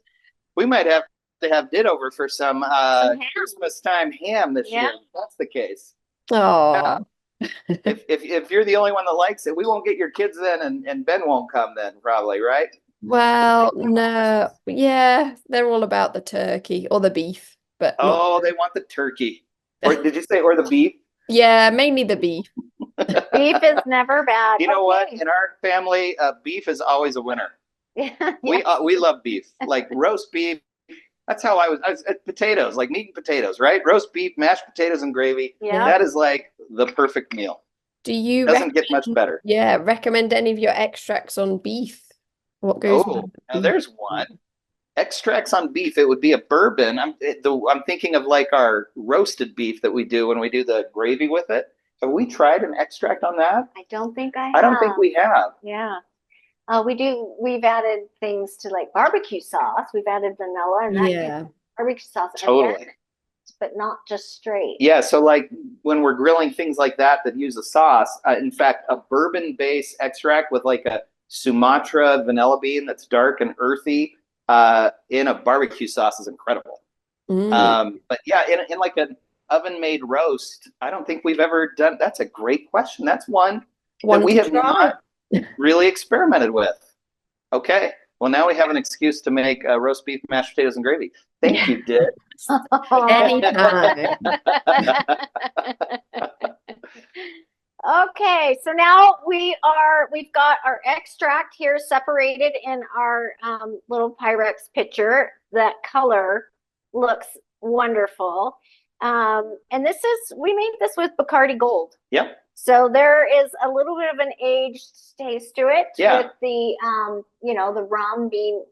We might have to have Did over for some Christmas time ham this year. That's the case. Oh. If you're the only one that likes it, we won't get your kids then, and Ben won't come then, probably, right? Well, no. Yeah, they're all about the turkey or the beef. but not. Oh, they want the turkey. Or did you say, or the beef? Yeah, mainly the beef. Beef is never bad. You know what? Okay. In our family, beef is always a winner. Yeah. We love beef, like roast beef. That's how I was potatoes, like meat and potatoes, right? Roast beef, mashed potatoes and gravy. Yeah. That is like the perfect meal. Do you Doesn't get much better. recommend any of your extracts on beef? What goes with Now beef? there's one. Extracts on beef, it would be a bourbon. I'm thinking of like our roasted beef that we do when we do the gravy with it. Have we tried an extract on that? I don't think I have. I don't think we have. Yeah. We've added things to like barbecue sauce. We've added vanilla and that Yeah. barbecue sauce. Totally. But not just straight. Yeah, so like when we're grilling things like that use a sauce, in fact, a bourbon-based extract with like a Sumatra vanilla bean that's dark and earthy in a barbecue sauce is incredible. But yeah, in like an oven-made roast, I don't think we've ever done. That's a great question. That's one that we have not really experimented with. Okay, well now we have an excuse to make roast beef, mashed potatoes, and gravy. Thank you, Dick. Anytime. Okay, so now we've got our extract here separated in our little Pyrex pitcher. That color looks wonderful. And we made this with Bacardi Gold. Yep. So there is a little bit of an aged taste to it with the, the rum being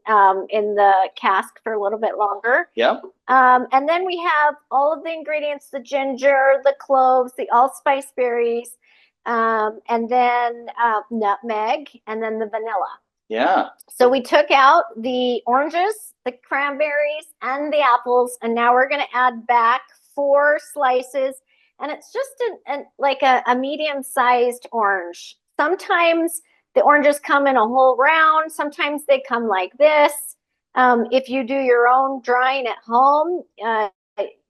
in the cask for a little bit longer. Yep. And then we have all of the ingredients, the ginger, the cloves, the allspice berries, and then nutmeg, and then the vanilla. Yeah. So we took out the oranges, the cranberries, and the apples, and now we're going to add back 4 slices. And it's just like a medium-sized orange. Sometimes the oranges come in a whole round. Sometimes they come like this. If you do your own drying at home,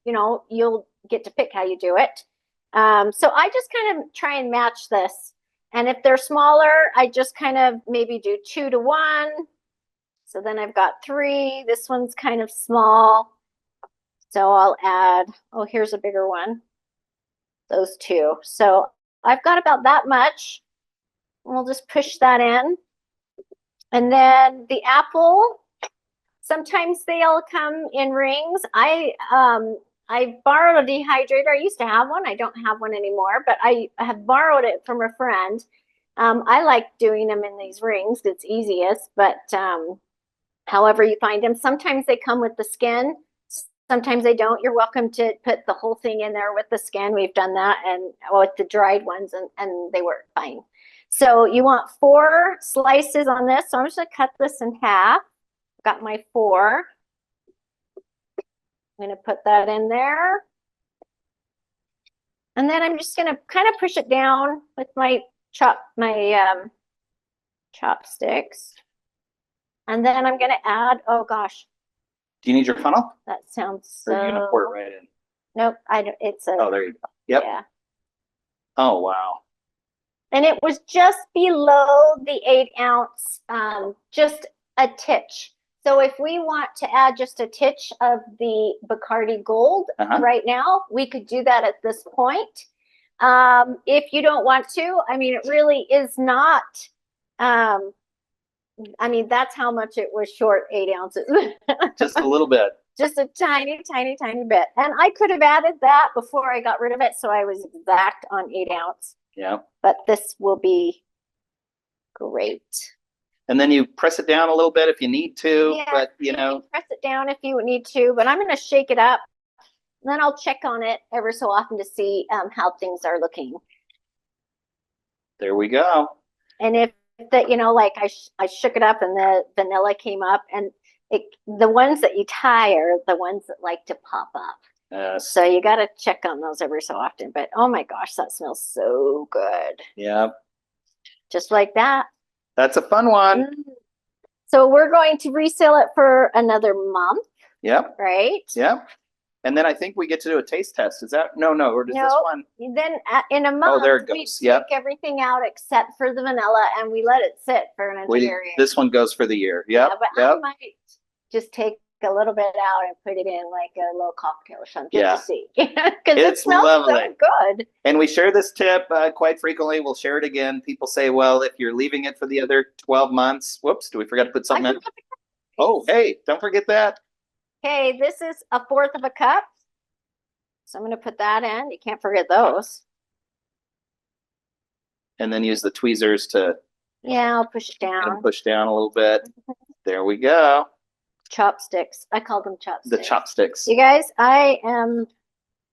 you'll get to pick how you do it. So I just kind of try and match this. And if they're smaller, I just kind of maybe do 2 to 1. So then I've got 3. This one's kind of small. So I'll add, here's a bigger one. Those 2. So I've got about that much. We'll just push that in. And then the apple, sometimes they'll come in rings. I borrowed a dehydrator. I used to have one. I don't have one anymore, but I have borrowed it from a friend. I like doing them in these rings. It's easiest, but however you find them. Sometimes they come with the skin. Sometimes they don't. You're welcome to put the whole thing in there with the skin. We've done that and with the dried ones and they work fine. So you want 4 slices on this. So I'm just going to cut this in half. Got my 4. I'm going to put that in there. And then I'm just going to kind of push it down with my chopsticks. And then I'm going to add, oh gosh. Do you need your funnel? That sounds so. Or are you going to pour it right in? Nope, I don't. It's a. Oh, there you go. Yep. Yeah. Oh, wow. And it was just below the 8-ounce, just a titch. So if we want to add just a titch of the Bacardi Gold right now, we could do that at this point. If you don't want to, I mean, it really is not. I mean, that's how much it was short, 8 ounces. Just a little bit. Just a tiny, tiny, tiny bit. And I could have added that before I got rid of it. So I was exact on 8 ounce. Yeah. But this will be great. And then you press it down a little bit if you need to. Yeah, but, you can press it down if you need to. But I'm going to shake it up. And then I'll check on it ever so often to see how things are looking. There we go. And if that, like I shook it up and the vanilla came up, and the ones that you tie are the ones that like to pop up. So you got to check on those every so often. But oh my gosh, that smells so good. Yeah. Just like that. That's a fun one. So we're going to reseal it for another month. Yep. Right? Yep. And then I think we get to do a taste test. Is that no? Or does this one? Then in a month, there it goes. We take everything out except for the vanilla, and we let it sit for an entire year. This one goes for the year. Yep. Yeah, but I might just take a little bit out and put it in like a little cocktail or something Yeah. just to see. Because it It's smells lovely. so good. And we share this tip quite frequently. We'll share it again. People say, well, if you're leaving it for the other 12 months, whoops, do we forget to put something in? Oh, hey, don't forget that. Okay, this is 1/4 of a cup. So I'm going to put that in. You can't forget those. And then use the tweezers to Yeah, I'll push it get them down. pushed down a little bit. There we go. Chopsticks. I call them chopsticks. The chopsticks. You guys,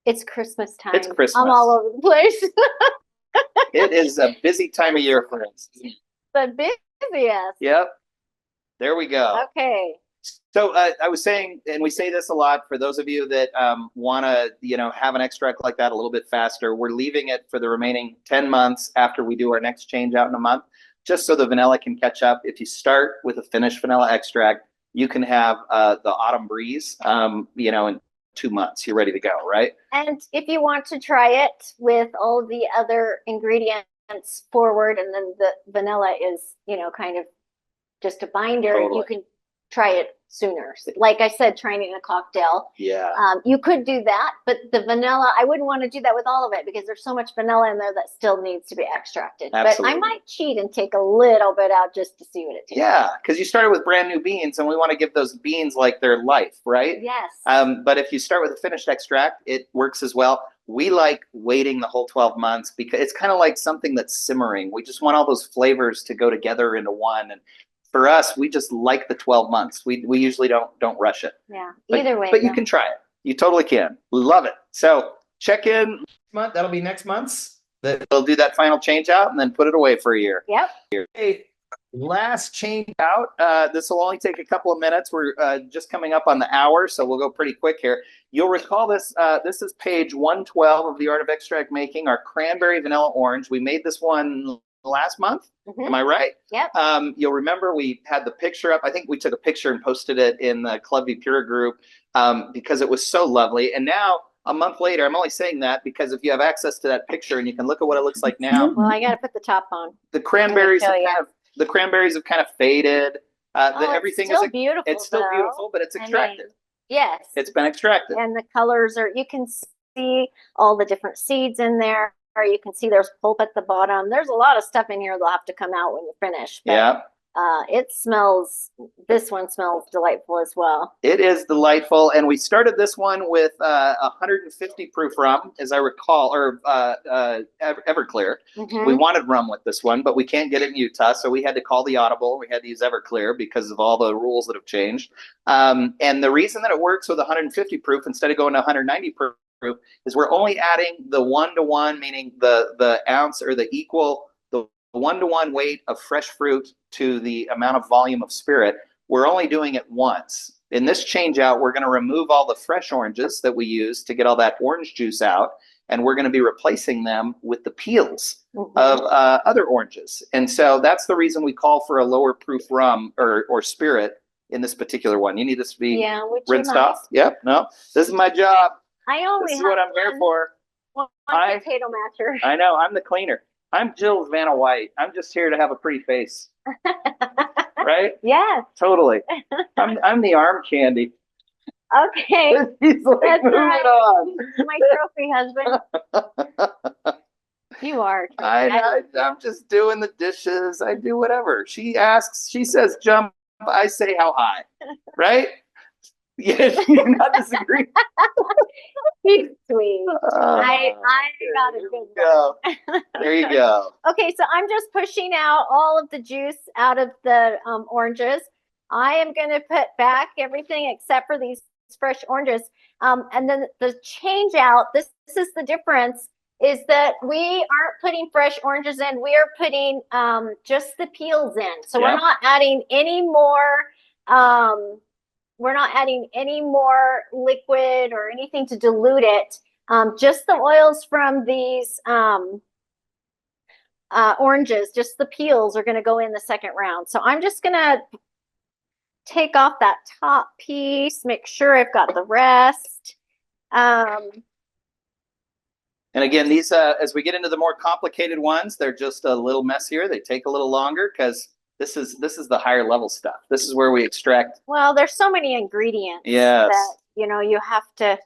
it's Christmas time. It's Christmas. I'm all over the place. It is a busy time of year for us. The busiest. Yep. There we go. Okay. So I was saying, and we say this a lot for those of you that want to, have an extract like that a little bit faster. We're leaving it for the remaining 10 months after we do our next change out in a month, just so the vanilla can catch up. If you start with a finished vanilla extract, you can have the autumn breeze, in 2 months. You're ready to go, right? And if you want to try it with all the other ingredients forward, and then the vanilla is, kind of just a binder, Totally. you can try it sooner. Like I said, trying it in a cocktail. Yeah. You could do that, but the vanilla, I wouldn't want to do that with all of it because there's so much vanilla in there that still needs to be extracted. Absolutely. But I might cheat and take a little bit out just to see what it tastes Yeah, because you started with brand new beans, and we want to give those beans like their life, right? Yes. But if you start with a finished extract, it works as well. We like waiting the whole 12 months because it's kind of like something that's simmering. We just want all those flavors to go together into one. And for us, we just like the 12 months. We usually don't rush it. Yeah. But, Either way. But you can try it. You totally can. We love it. So check in next month. That'll be next month's. We'll do that final change out and then put it away for a year. Yep. Okay. Last change out. This will only take a couple of minutes. We're just coming up on the hour, so we'll go pretty quick here. You'll recall this. This is page 112 of The Art of Extract Making, our cranberry vanilla orange. We made this one last month. Mhm. Am I right? Yep. You'll remember we had the picture up. I think we took a picture and posted it in the Club VanillaPura group because it was so lovely. And now, a month later, I'm only saying that because if you have access to that picture and you can look at what it looks like now, Well, I got to put the top on. the cranberries show you. the cranberries have kind of faded. Everything it's still is beautiful. it's still though. beautiful, but it's I mean, extracted. Yes. It's been extracted. And the colors you can see all the different seeds in there. Or you can see there's pulp at the bottom. There's a lot of stuff in here that'll have to come out when you finish. But, Yeah. this one smells delightful as well. It is delightful. And we started this one with 150 proof rum, as I recall, or Everclear. Mhm. We wanted rum with this one, but we can't get it in Utah. So we had to call the audible. We had to use Everclear because of all the rules that have changed. And the reason that it works with 150 proof instead of going to 190 proof is we're only adding the 1-to-1, meaning the ounce or the 1-to-1 weight of fresh fruit to the amount of volume of spirit. We're only doing it once. In this change out, we're going to remove all the fresh oranges that we use to get all that orange juice out, and we're going to be replacing them with the peels of other oranges. And so that's the reason we call for a lower proof rum or spirit in this particular one. You need this to be rinsed off. Yep. No, this is my job. I only This is have what I'm here for. one potato masher. I know. I'm the cleaner. I'm Jill's Vanna White. I'm just here to have a pretty face. Right? Yes. Totally. I'm the arm candy. Okay. He's like, That's move right. it on. My trophy husband. You are. I'm just doing the dishes. I do whatever. She asks, she says jump, I say how high. Right? Yes, you do not disagree. He's sweet. I got a good one. There you go. Okay, so I'm just pushing out all of the juice out of the oranges. I am going to put back everything except for these fresh oranges. And then the change out, this is the difference, is that we aren't putting fresh oranges in. We are putting just the peels in. So we're not adding any more liquid or anything to dilute it. Just the oils from these oranges, just the peels are going to go in the second round. So I'm just going to take off that top piece, make sure I've got the rest. And again, these, as we get into the more complicated ones, they're just a little messier. They take a little longer because This is the higher level stuff. This is where we extract. Well, there's so many ingredients Yes. that, you have to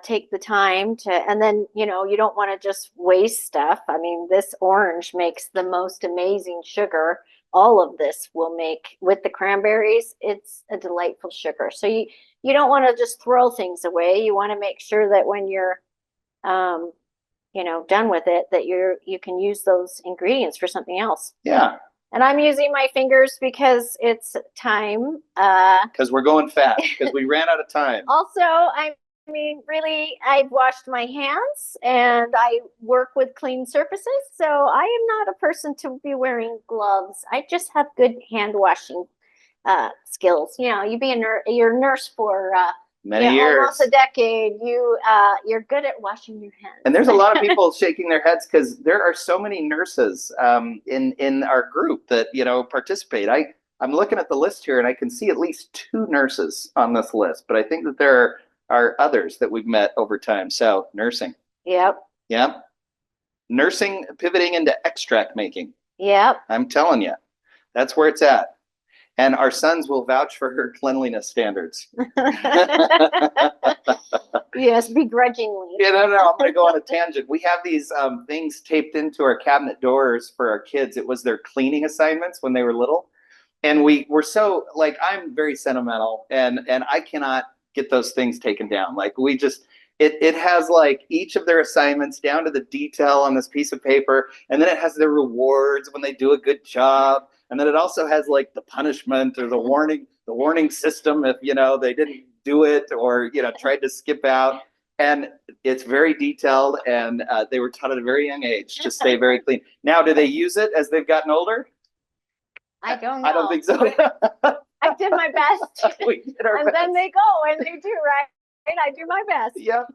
take the time to, and then, you don't want to just waste stuff. I mean, this orange makes the most amazing sugar. All of this will make with the cranberries. It's a delightful sugar. So you don't want to just throw things away. You want to make sure that when you're, done with it, that you can use those ingredients for something else. Yeah. And I'm using my fingers because it's time. Because we're going fast, because we ran out of time. Also, I mean, really, I've washed my hands and I work with clean surfaces. So I am not a person to be wearing gloves. I just have good hand washing skills. You be you're a nurse for Many years. Almost a decade. You're good at washing your hands. And there's a lot of people shaking their heads because there are so many nurses in our group that participate. I'm looking at the list here and I can see at least 2 nurses on this list, but I think that there are others that we've met over time. So nursing. Yep. Yep. Nursing pivoting into extract making. Yep. I'm telling you, that's where it's at. And our sons will vouch for her cleanliness standards. Yes, begrudgingly. No, I'm going to go on a tangent. We have these things taped into our cabinet doors for our kids. It was their cleaning assignments when they were little. And we were so, like, I'm very sentimental, and I cannot get those things taken down. Like, we just, it has, like, each of their assignments down to the detail on this piece of paper. And then it has their rewards when they do a good job. And then it also has like the punishment or the warning system if, they didn't do it or, tried to skip out. And it's very detailed, and they were taught at a very young age to stay very clean. Now, do they use it as they've gotten older? I don't know. I don't think so. I did my best. We did our and best. then they go and they do, right? And I do my best. Yep.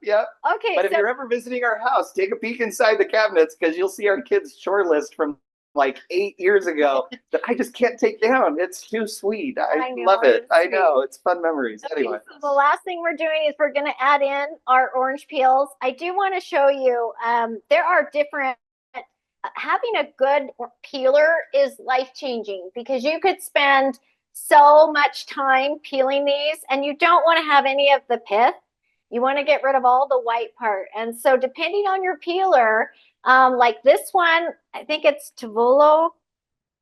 Okay. But if you're ever visiting our house, take a peek inside the cabinets because you'll see our kids' chore list from like 8 years ago that I just can't take down. It's too sweet. I love it. I know. It's fun memories. Okay, Anyway. so the last thing we're doing is we're going to add in our orange peels. I do want to show you, there are different, having a good peeler is life-changing because you could spend so much time peeling these and you don't want to have any of the pith. You want to get rid of all the white part. And so depending on your peeler, like this one, I think it's Tavolo.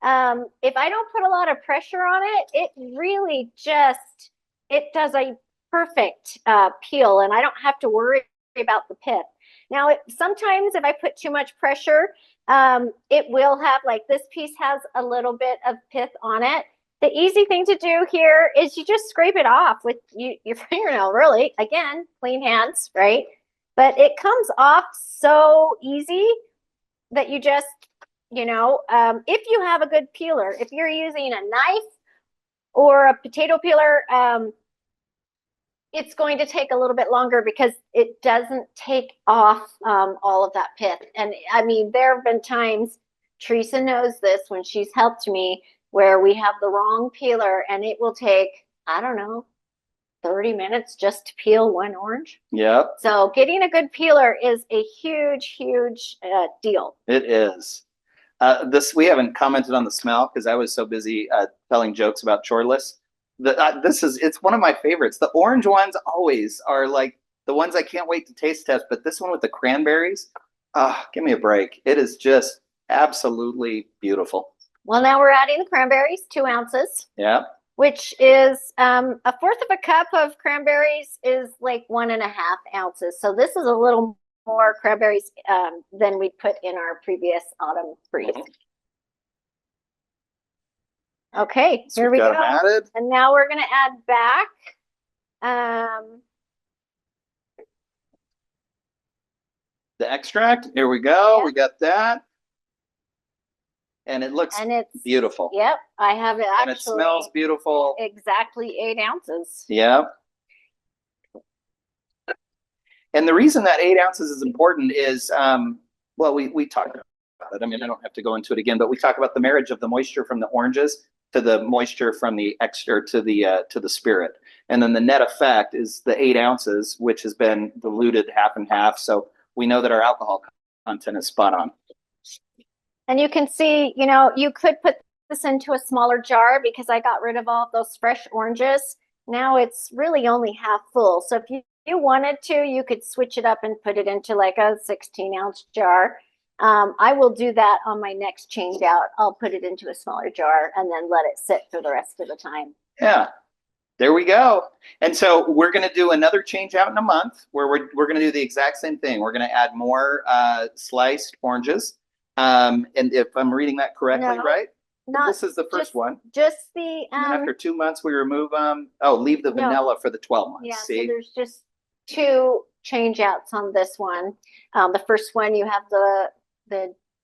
If I don't put a lot of pressure on it, it really just, it does a perfect peel and I don't have to worry about the pith. Now, sometimes if I put too much pressure, it will have, like this piece has a little bit of pith on it. The easy thing to do here is you just scrape it off with your fingernail, really. Again, clean hands, right? But it comes off so easy that you just, if you have a good peeler, if you're using a knife or a potato peeler, it's going to take a little bit longer because it doesn't take off all of that pith. And I mean, there have been times, Teresa knows this when she's helped me, where we have the wrong peeler and it will take, I don't know, 30 minutes just to peel one orange. Yep. So getting a good peeler is a huge deal. It is. We haven't commented on the smell because I was so busy telling jokes about chore lists. It's one of my favorites. The orange ones always are like the ones I can't wait to taste test, but this one with the cranberries, give me a break. It is just absolutely beautiful. Well, now we're adding the cranberries, 2 ounces. Yeah. Which is a fourth of a cup of cranberries is like 1.5 ounces. So this is a little more cranberries than we put in our previous autumn freeze. Okay, So here we go. Added. And now we're going to add back the extract. Here we go. Yeah. We got that. And it looks beautiful. Yep, I have it actually. And it smells beautiful. Exactly 8 ounces. Yeah. And the reason that 8 ounces is important is, well, we talked about it. I mean, I don't have to go into it again, but we talk about the marriage of the moisture from the oranges to the moisture from the extra to the spirit. And then the net effect is the 8 ounces, which has been diluted half and half. So we know that our alcohol content is spot on. And you can see, you could put this into a smaller jar because I got rid of all of those fresh oranges. Now it's really only half full. So if you wanted to, you could switch it up and put it into like a 16-ounce jar. I will do that on my next change out. I'll put it into a smaller jar and then let it sit for the rest of the time. Yeah. There we go. And so we're going to do another change out in a month where we're going to do the exact same thing. We're going to add more sliced oranges. And if I'm reading that correctly, No, right? Not This is the first one. Just the And then after 2 months, we remove leave the No. vanilla for the 12 months. yeah. See? So there's just 2 change outs on this one. The first one you have the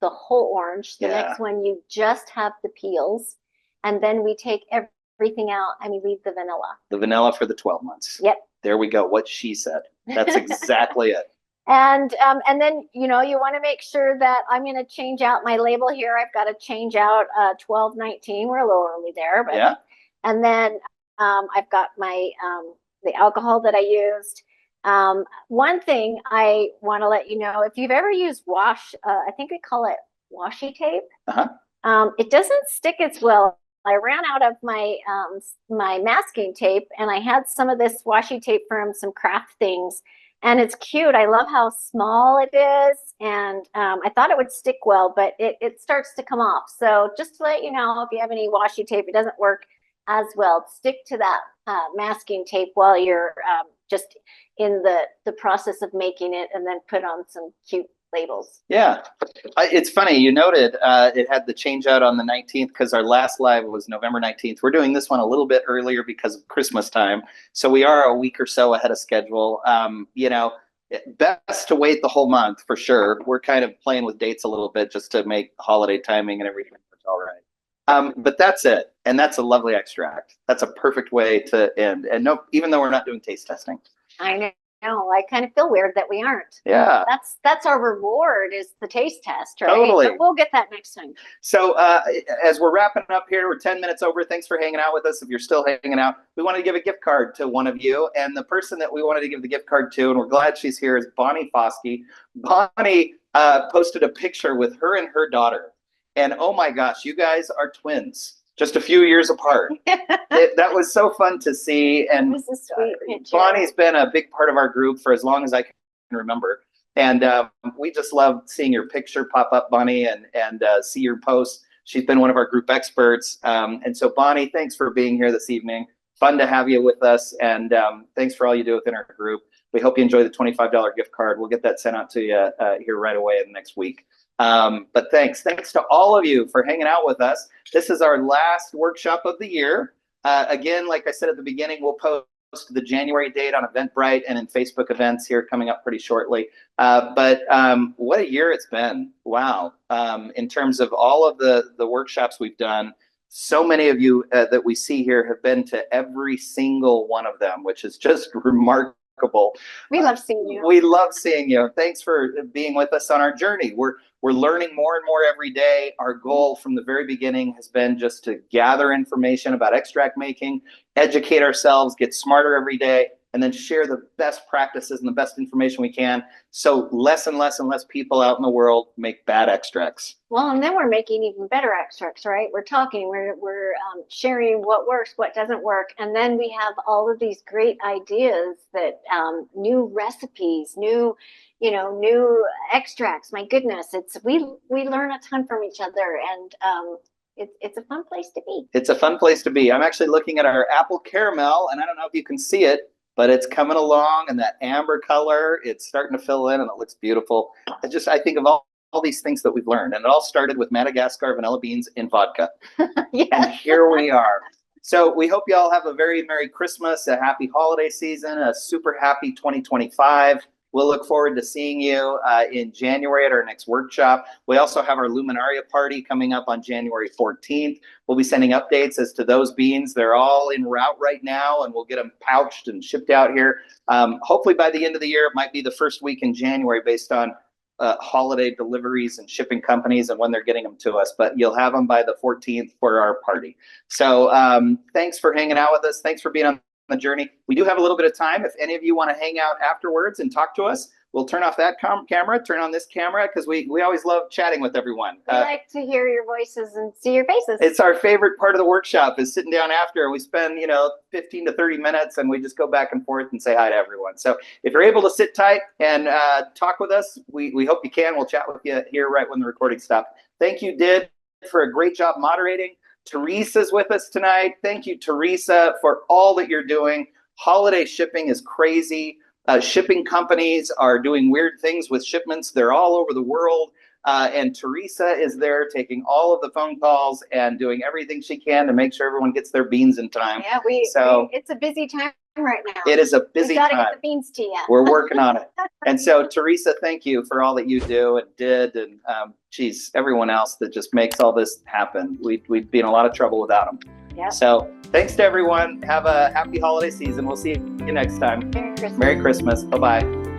whole orange. The Yeah. next one you just have the peels, and then we take everything out and we leave the vanilla. The vanilla for the 12 months. Yep. There we go. What she said. That's exactly it. And then, you want to make sure that I'm going to change out my label here. I've got to change out 1219. We're a little early there, but Yeah. And then I've got my the alcohol that I used. One thing I want to let you know, if you've ever used I think we call it washi tape. It doesn't stick as well. I ran out of my my masking tape, and I had some of this washi tape from some craft things, and it's cute. I love how small it is, and I thought it would stick well, but it starts to come off. So just to let you know, if you have any washi tape, it doesn't work as well. Stick to that masking tape while you're just in the process of making it, and then put on some cute labels. Yeah. It's funny. You noted it had the change out on the 19th because our last live was November 19th. We're doing this one a little bit earlier because of Christmas time. So we are a week or so ahead of schedule. Best to wait the whole month for sure. We're kind of playing with dates a little bit just to make holiday timing and everything work all right. But that's it. And that's a lovely extract. That's a perfect way to end. And no, even though we're not doing taste testing. I know. I kind of feel weird that we aren't. Yeah. That's our reward, is the taste test, right? Totally. But we'll get that next time. So as we're wrapping up here, we're 10 minutes over. Thanks for hanging out with us. If you're still hanging out, we wanted to give a gift card to one of you. And the person that we wanted to give the gift card to, and we're glad she's here, is Bonnie Foskey. Bonnie posted a picture with her and her daughter. And oh my gosh, you guys are twins, just a few years apart. That was so fun to see. And This is a sweet picture. Bonnie's been a big part of our group for as long as I can remember. And we just love seeing your picture pop up, Bonnie, and see your posts. She's been one of our group experts. And so, Bonnie, thanks for being here this evening. Fun to have you with us. And thanks for all you do within our group. We hope you enjoy the $25 gift card. We'll get that sent out to you here right away in the next week. But thanks to all of you for hanging out with us. This is our last workshop of the year. Again, like I said at the beginning, we'll post the January date on Eventbrite and in Facebook events here coming up pretty shortly. But what a year it's been. Wow. In terms of all of the workshops we've done, so many of you that we see here have been to every single one of them, which is just remarkable. We love seeing you. We love seeing you. Thanks for being with us on our journey. We're learning more and more every day. Our goal from the very beginning has been just to gather information about extract making, educate ourselves, get smarter every day, and then share the best practices and the best information we can, so less and less and less people out in the world make bad extracts. Well, and then we're making even better extracts, right? We're talking, we're sharing what works, what doesn't work, and then we have all of these great ideas that new recipes, new extracts. My goodness, we learn a ton from each other, and it's a fun place to be. It's a fun place to be. I'm actually looking at our apple caramel, and I don't know if you can see it, but it's coming along, and that amber color, it's starting to fill in, and it looks beautiful. I think of all these things that we've learned, and it all started with Madagascar vanilla beans in vodka. Yeah. And here we are. So we hope you all have a very Merry Christmas, a happy holiday season, a super happy 2025. We'll look forward to seeing you in January at our next workshop. We also have our Luminaria party coming up on January 14th. We'll be sending updates as to those beans. They're all en route right now, and we'll get them pouched and shipped out here. Hopefully by the end of the year, it might be the first week in January based on holiday deliveries and shipping companies and when they're getting them to us. But you'll have them by the 14th for our party. So thanks for hanging out with us. Thanks for being on the journey. We do have a little bit of time. If any of you want to hang out afterwards and talk to us, we'll turn off that camera, turn on this camera, because we always love chatting with everyone. We like to hear your voices and see your faces. It's our favorite part of the workshop is sitting down after. We spend, 15 to 30 minutes and we just go back and forth and say hi to everyone. So if you're able to sit tight and talk with us, we hope you can. We'll chat with you here right when the recording stops. Thank you, Did, for a great job moderating. Teresa's with us tonight. Thank you, Teresa, for all that you're doing. Holiday shipping is crazy. Shipping companies are doing weird things with shipments. They're all over the world. And Teresa is there taking all of the phone calls and doing everything she can to make sure everyone gets their beans in time. Yeah, it's a busy time right now. It is a busy time. We gotta get the beans to you. We're working on it. And so, Teresa, thank you for all that you do and did, and everyone else that just makes all this happen. We'd be in a lot of trouble without them. Yeah. So, thanks to everyone. Have a happy holiday season. We'll see you next time. Merry Christmas. Merry Christmas. Bye-bye.